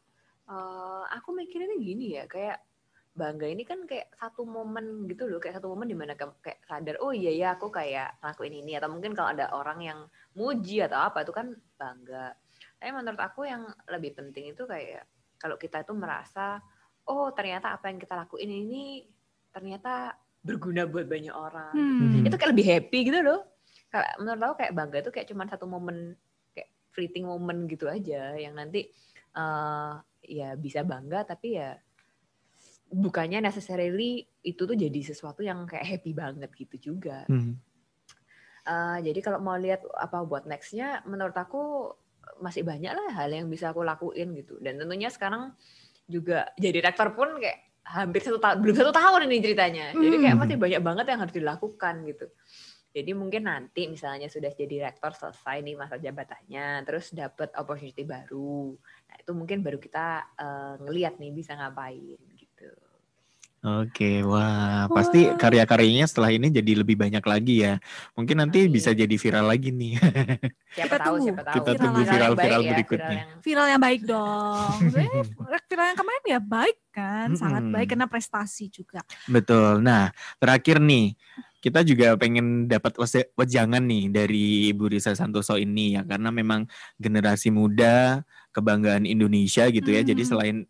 Aku mikirnya gini ya, kayak bangga ini kan kayak satu momen gitu loh, kayak satu momen dimana kayak sadar, oh iya ya aku kayak ngelakuin ini, atau mungkin kalau ada orang yang muji atau apa itu kan bangga. Tapi menurut aku yang lebih penting itu kayak kalau kita itu merasa, oh ternyata apa yang kita lakuin ini ternyata berguna buat banyak orang. Itu kayak lebih happy gitu loh. Menurut aku kayak bangga itu kayak cuma satu momen, kayak fleeting momen gitu aja, yang nanti ya bisa bangga tapi ya bukannya necessarily itu tuh jadi sesuatu yang kayak happy banget gitu juga. Jadi kalau mau lihat apa buat nextnya, menurut aku masih banyak lah hal yang bisa aku lakuin gitu. Dan tentunya sekarang juga jadi rektor pun kayak hampir belum 1 tahun ini ceritanya. Jadi kayak masih banyak banget yang harus dilakukan gitu. Jadi mungkin nanti misalnya sudah jadi rektor, selesai nih masa jabatannya, terus dapat opportunity baru. Nah itu mungkin baru kita ngelihat nih bisa ngapain gitu. Oke, pasti karya-karyanya setelah ini jadi lebih banyak lagi ya. Mungkin nanti bisa jadi viral lagi nih. Siapa tahu. Kita tunggu viral berikutnya. Viral yang baik dong. Viral yang kemarin ya baik kan, sangat baik karena prestasi juga. Betul. Nah, terakhir nih, kita juga pengen dapat wejangan nih dari Ibu Risa Santoso ini ya, karena memang generasi muda, kebanggaan Indonesia gitu ya. Jadi selain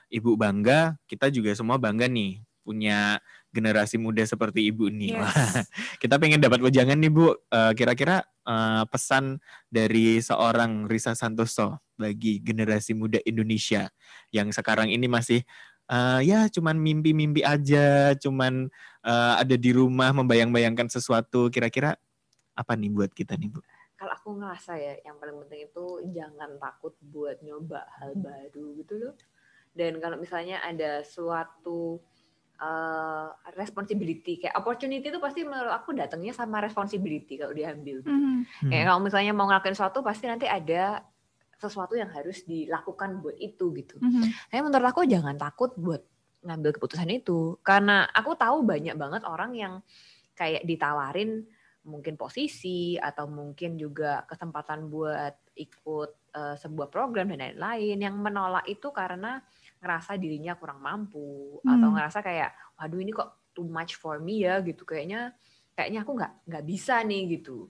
Ibu bangga, kita juga semua bangga nih punya generasi muda seperti Ibu nih. Yes. Kita pengen dapat wejangan nih Bu, kira-kira pesan dari seorang Risa Santoso bagi generasi muda Indonesia yang sekarang ini masih ya cuman mimpi-mimpi aja, cuman ada di rumah membayang-bayangkan sesuatu. Kira-kira apa nih buat kita nih Bu? Kalau aku ngerasa ya yang paling penting itu jangan takut buat nyoba hal baru gitu loh. Dan kalau misalnya ada suatu responsibility, kayak opportunity itu pasti menurut aku datangnya sama responsibility kalau diambil. Kayak kalau misalnya mau ngelakuin sesuatu pasti nanti ada sesuatu yang harus dilakukan buat itu gitu. Tapi menurut aku jangan takut buat ngambil keputusan itu, karena aku tahu banyak banget orang yang kayak ditawarin mungkin posisi atau mungkin juga kesempatan buat ikut sebuah program dan lain-lain, yang menolak itu karena ngerasa dirinya kurang mampu atau ngerasa kayak waduh ini kok too much for me ya gitu, kayaknya aku nggak bisa nih gitu.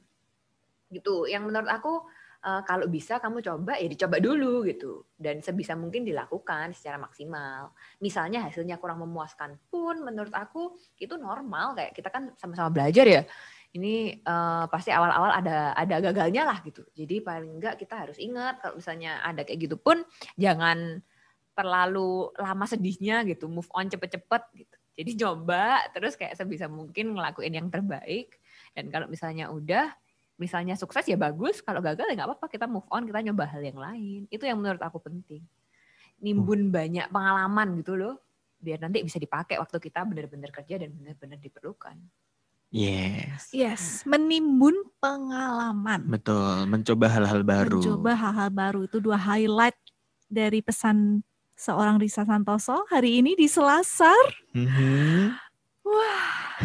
Yang menurut aku kalau bisa kamu coba ya dicoba dulu gitu, dan sebisa mungkin dilakukan secara maksimal. Misalnya hasilnya kurang memuaskan pun menurut aku itu normal, kayak kita kan sama-sama belajar ya. Ini pasti awal-awal ada gagalnya lah gitu. Jadi paling enggak kita harus ingat kalau misalnya ada kayak gitu pun jangan terlalu lama sedihnya gitu, move on cepet-cepet gitu. Jadi coba terus kayak sebisa mungkin ngelakuin yang terbaik, dan kalau misalnya sukses ya bagus, kalau gagal ya nggak apa-apa, kita move on, kita nyoba hal yang lain. Itu yang menurut aku penting. Nimbun banyak pengalaman gitu loh, biar nanti bisa dipakai waktu kita benar-benar kerja dan benar-benar diperlukan. Yes, menimbun pengalaman. Betul, mencoba hal-hal baru. Itu 2 highlight dari pesan seorang Risa Santoso hari ini di Selasar. Wah.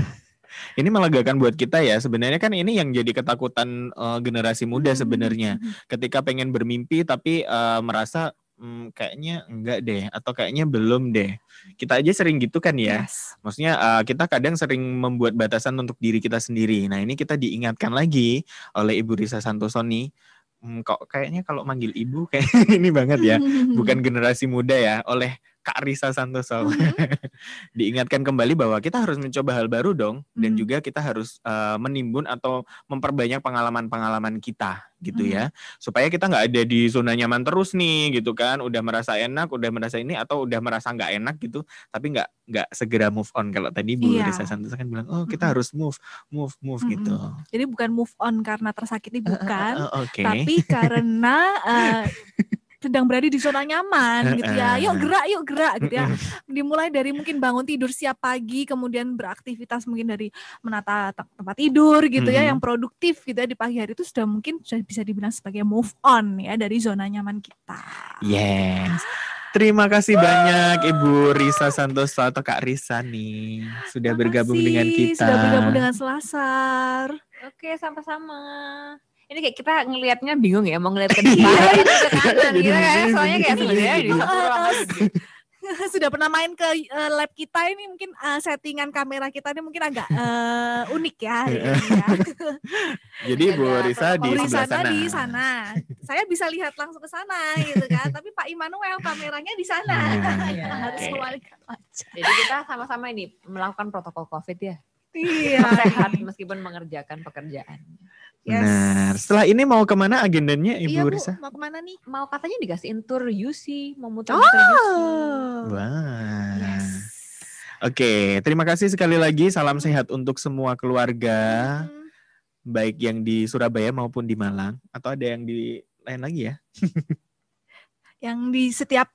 Ini melegakan buat kita ya. Sebenarnya kan ini yang jadi ketakutan generasi muda sebenarnya. Ketika pengen bermimpi tapi merasa kayaknya enggak deh, atau kayaknya belum deh. Kita aja sering gitu kan ya. Yes. Maksudnya kita kadang sering membuat batasan untuk diri kita sendiri. Nah ini kita diingatkan lagi oleh Ibu Risa Santoso nih. Kok kayaknya kalau manggil ibu kayak ini banget ya, bukan generasi muda ya, oleh Kak Risa Santoso. Diingatkan kembali bahwa kita harus mencoba hal baru dong, dan juga kita harus menimbun atau memperbanyak pengalaman-pengalaman kita gitu ya, supaya kita nggak ada di zona nyaman terus nih gitu kan, udah merasa enak, udah merasa ini, atau udah merasa nggak enak gitu, tapi nggak segera move on. Kalau tadi Bu Risa Santoso kan bilang, oh kita harus move gitu. Jadi bukan move on karena tersakiti, bukan, tapi karena sedang berada di zona nyaman gitu ya. Yuk gerak gitu ya. Dimulai dari mungkin bangun tidur siap pagi, kemudian beraktivitas mungkin dari menata tempat tidur gitu ya, yang produktif gitu ya di pagi hari itu sudah bisa dibilang sebagai move on ya dari zona nyaman kita. Yes. Terima kasih banyak Ibu Risa Santoso atau Kak Risa nih sudah bergabung dengan kita. Sudah bergabung dengan Selasar. Oke, sama-sama. Ini kayak kita ngelihatnya bingung ya, mau ngeliat ke depan atau ke kanan gitu kan. Soalnya kayak sebenarnya di satu ruangan sudah pernah main ke lab kita ini, mungkin settingan kamera kita ini mungkin agak unik ya. Jadi Bu Risa di sebelah sana. Di sana. Saya bisa lihat langsung ke sana gitu kan. Tapi Pak Immanuel kameranya di sana. Harus kembalikan aja. Jadi kita sama-sama ini melakukan protokol COVID ya. Iya. Sehat meskipun mengerjakan pekerjaan. Yes. Benar. Setelah ini mau kemana agendanya Ibu Risa? Mau kemana nih? Mau katanya dikasihin tour UC, mau muter UC. Wah. Yes. Oke, terima kasih sekali lagi. Salam sehat untuk semua keluarga, baik yang di Surabaya maupun di Malang, atau ada yang di lain lagi ya? Yang di setiap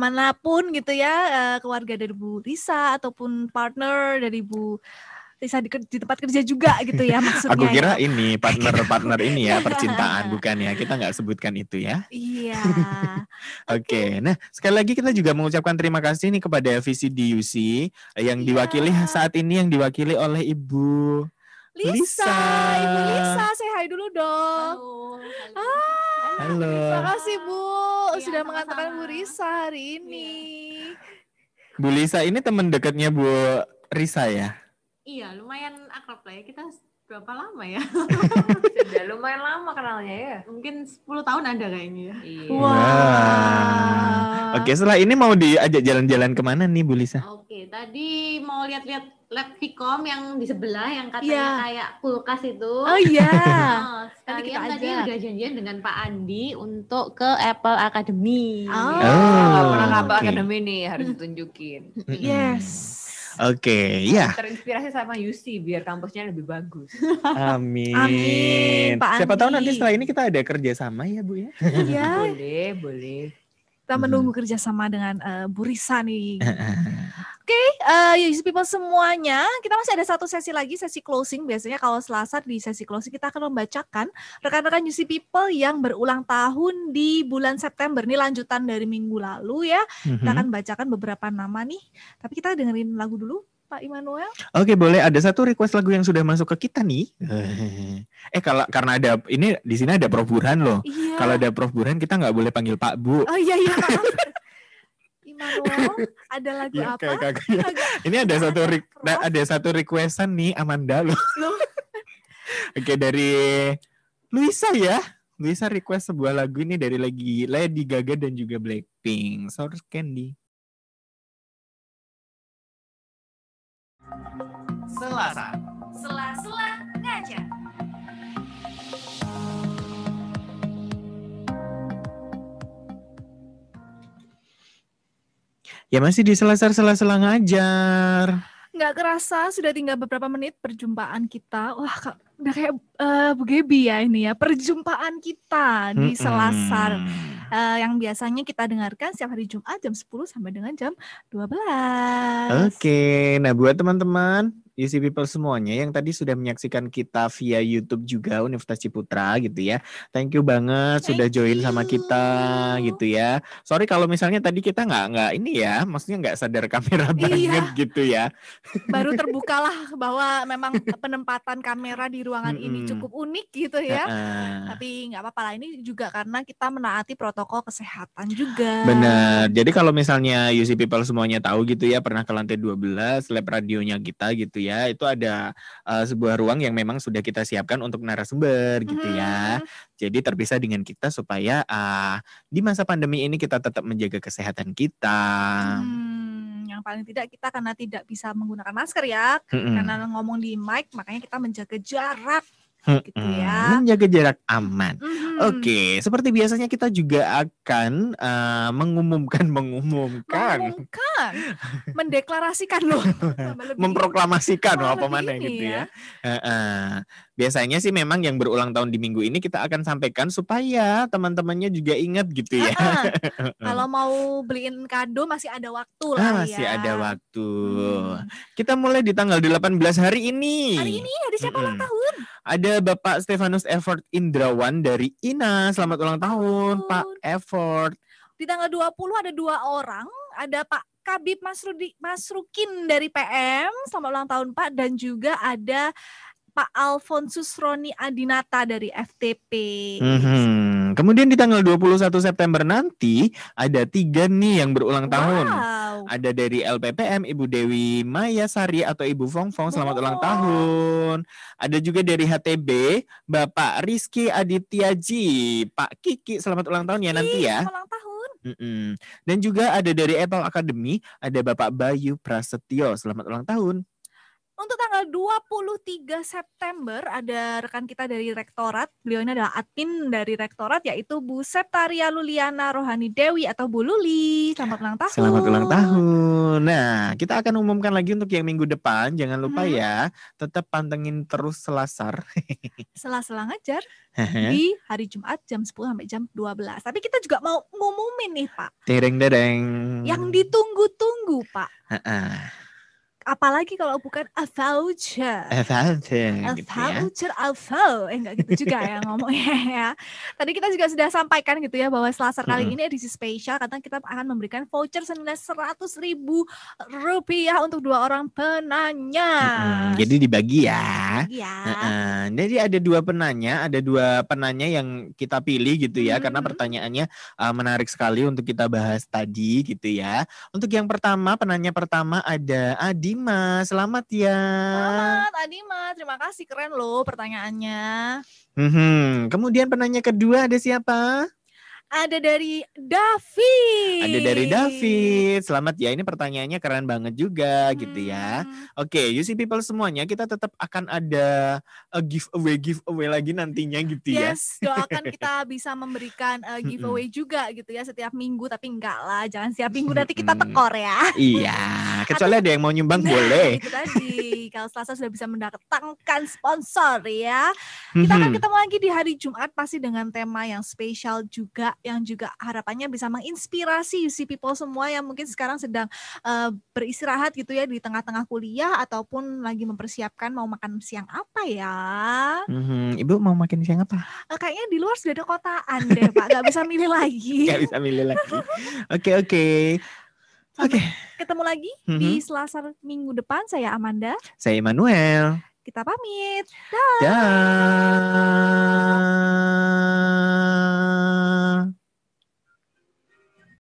manapun gitu ya, keluarga dari Bu Risa ataupun partner dari Bu Risa di tempat kerja juga gitu ya maksudnya. Aku kira ya. Ini partner ini ya, percintaan, bukan ya, kita nggak sebutkan itu ya. Iya. Oke, nah sekali lagi kita juga mengucapkan terima kasih nih kepada VCDUC yang diwakili saat ini, yang diwakili oleh Ibu Lisa. Ibu Lisa, say hi dulu dong. Halo. Terima kasih Bu, sudah mengantarkan Bu Risa hari ini. Bu Lisa ini teman dekatnya Bu Risa ya? Iya, lumayan akrab lah ya. Kita berapa lama ya? Sudah lumayan lama kenalnya ya. Mungkin 10 tahun ada kayaknya ya. Iya. Wow. Oke, setelah ini mau diajak jalan-jalan kemana nih Bu Lisa? Oke, tadi mau lihat-lihat lab Vcom yang di sebelah yang katanya kayak kulkas itu. Oh iya. Sekalian tadi udah janjian dengan Pak Andi untuk ke Apple Academy. Apple Academy nih harus ditunjukin. Yes. Oke, ya. Terinspirasi sama UC biar kampusnya lebih bagus. Amin. Siapa tahu nanti setelah ini kita ada kerjasama ya Bu ya. Iya. Boleh. Kita menunggu kerjasama dengan Bu Risa nih. Oke, UC People semuanya, kita masih ada satu sesi lagi, sesi closing. Biasanya kalau Selasa di sesi closing kita akan membacakan rekan-rekan UC People yang berulang tahun di bulan September. Ini lanjutan dari minggu lalu ya. Kita akan bacakan beberapa nama nih. Tapi kita dengerin lagu dulu, Pak Immanuel. Oke, boleh. Ada satu request lagu yang sudah masuk ke kita nih. Karena ada ini di sini ada Prof Burhan loh. Iya. Kalau ada Prof Burhan kita nggak boleh panggil Pak Bu. Oh iya maaf. Immanuel, ada lagu ya, apa? Ini ada satu requestan nih Amanda loh. Oke, dari Luisa ya. Luisa request sebuah lagu ini dari Lady Gaga dan juga Blackpink, Sour Candy. Selasa ngajar. Ya masih di sela-sela ngajar. Nggak kerasa sudah tinggal beberapa menit perjumpaan kita. Wah, udah kayak Bu Gebi ya ini ya. Perjumpaan kita di Selasar. Yang biasanya kita dengarkan setiap hari Jumat jam 10 sampai dengan jam 12. Oke, nah buat teman-teman UC People semuanya yang tadi sudah menyaksikan kita via YouTube juga Universitas Ciputra gitu ya. Thank you banget sudah join sama kita gitu ya. Sorry kalau misalnya tadi kita nggak ini ya, maksudnya nggak sadar kamera banget gitu ya. Baru terbukalah bahwa memang penempatan kamera di ruangan ini cukup unik gitu ya. Tapi nggak apa-apa lah, ini juga karena kita menaati protokol kesehatan juga. Benar. Jadi kalau misalnya UC People semuanya tahu gitu ya, pernah ke lantai 12 lab radionya kita gitu ya, itu ada sebuah ruang yang memang sudah kita siapkan untuk narasumber gitu ya. Jadi terpisah dengan kita supaya di masa pandemi ini kita tetap menjaga kesehatan kita. Yang paling tidak kita karena tidak bisa menggunakan masker ya, karena ngomong di mic, makanya kita menjaga jarak gitu ya. Menjaga jarak aman. Oke, seperti biasanya kita juga akan mengumumkan, mendeklarasikan loh, memproklamasikan apa mana gitu ya. Biasanya sih memang yang berulang tahun di minggu ini kita akan sampaikan supaya teman-temannya juga ingat gitu ya. Kalau mau beliin kado masih ada waktu lah Masih ada waktu. Kita mulai di tanggal 18 hari ini. Hari ini ada siapa ulang tahun? Ada Bapak Stefanus Effort Indrawan dari INA. Selamat ulang tahun, Pak Effort. Di tanggal 20 ada 2 orang. Ada Pak Kabib Masrukin dari PM. Selamat ulang tahun, Pak. Dan juga ada Pak Alfonsus Roni Adinata dari FTP. Kemudian di tanggal 21 September nanti ada 3 nih yang berulang tahun. Ada dari LPPM Ibu Dewi Mayasari atau Ibu Fongfong, selamat ulang tahun. Ada juga dari HTB Bapak Rizky Adityaji, Pak Kiki, selamat ulang tahun ya nanti ya. Selamat ulang tahun. Dan juga ada dari Apple Academy ada Bapak Bayu Prasetyo, selamat ulang tahun. Untuk tanggal 23 September ada rekan kita dari Rektorat. Beliau ini adalah admin dari Rektorat, yaitu Bu Septaria Luliana Rohani Dewi atau Bu Luli. Selamat ulang tahun. Selamat ulang tahun. Nah, kita akan umumkan lagi untuk yang minggu depan. Jangan lupa ya, tetap pantengin terus Selasar. Sela-sela ngajar di hari Jumat jam 10 sampai jam 12. Tapi kita juga mau ngumumin nih, Pak. Dereng-dereng. Yang ditunggu-tunggu, Pak. Apalagi kalau bukan a voucher. Enggak gitu juga ya ngomongnya ya. Tadi kita juga sudah sampaikan gitu ya bahwa Selasar kali ini edisi spesial karena kita akan memberikan voucher senilai Rp100.000 untuk 2 orang penanya. Jadi dibagi ya. Jadi ada 2 penanya yang kita pilih gitu ya, karena pertanyaannya menarik sekali untuk kita bahas tadi gitu ya. Untuk yang pertama, penanya pertama ada Adima, selamat ya. Selamat Adima, terima kasih, keren loh pertanyaannya. Kemudian penanya kedua ada siapa? Ada dari David. Selamat ya, ini pertanyaannya keren banget juga gitu ya. Oke, UC People semuanya kita tetap akan ada giveaway lagi nantinya gitu ya. Yes, doakan kita bisa memberikan giveaway juga gitu ya setiap minggu, tapi enggak lah, jangan setiap minggu nanti kita tekor ya. Iya, kecuali ada yang mau nyumbang boleh. Itu tadi, kalau Selasa sudah bisa mendatangkan sponsor ya. Kita akan ketemu lagi di hari Jumat pasti dengan tema yang spesial juga, yang juga harapannya bisa menginspirasi UC People semua yang mungkin sekarang sedang beristirahat gitu ya di tengah-tengah kuliah ataupun lagi mempersiapkan mau makan siang apa ya. Ibu mau makan siang apa? Kayaknya di luar sudah ada kotaan deh Pak, gak bisa milih lagi. Oke. Ketemu lagi di Selasa minggu depan. Saya Amanda. Saya Emmanuel. Kita pamit. Dah.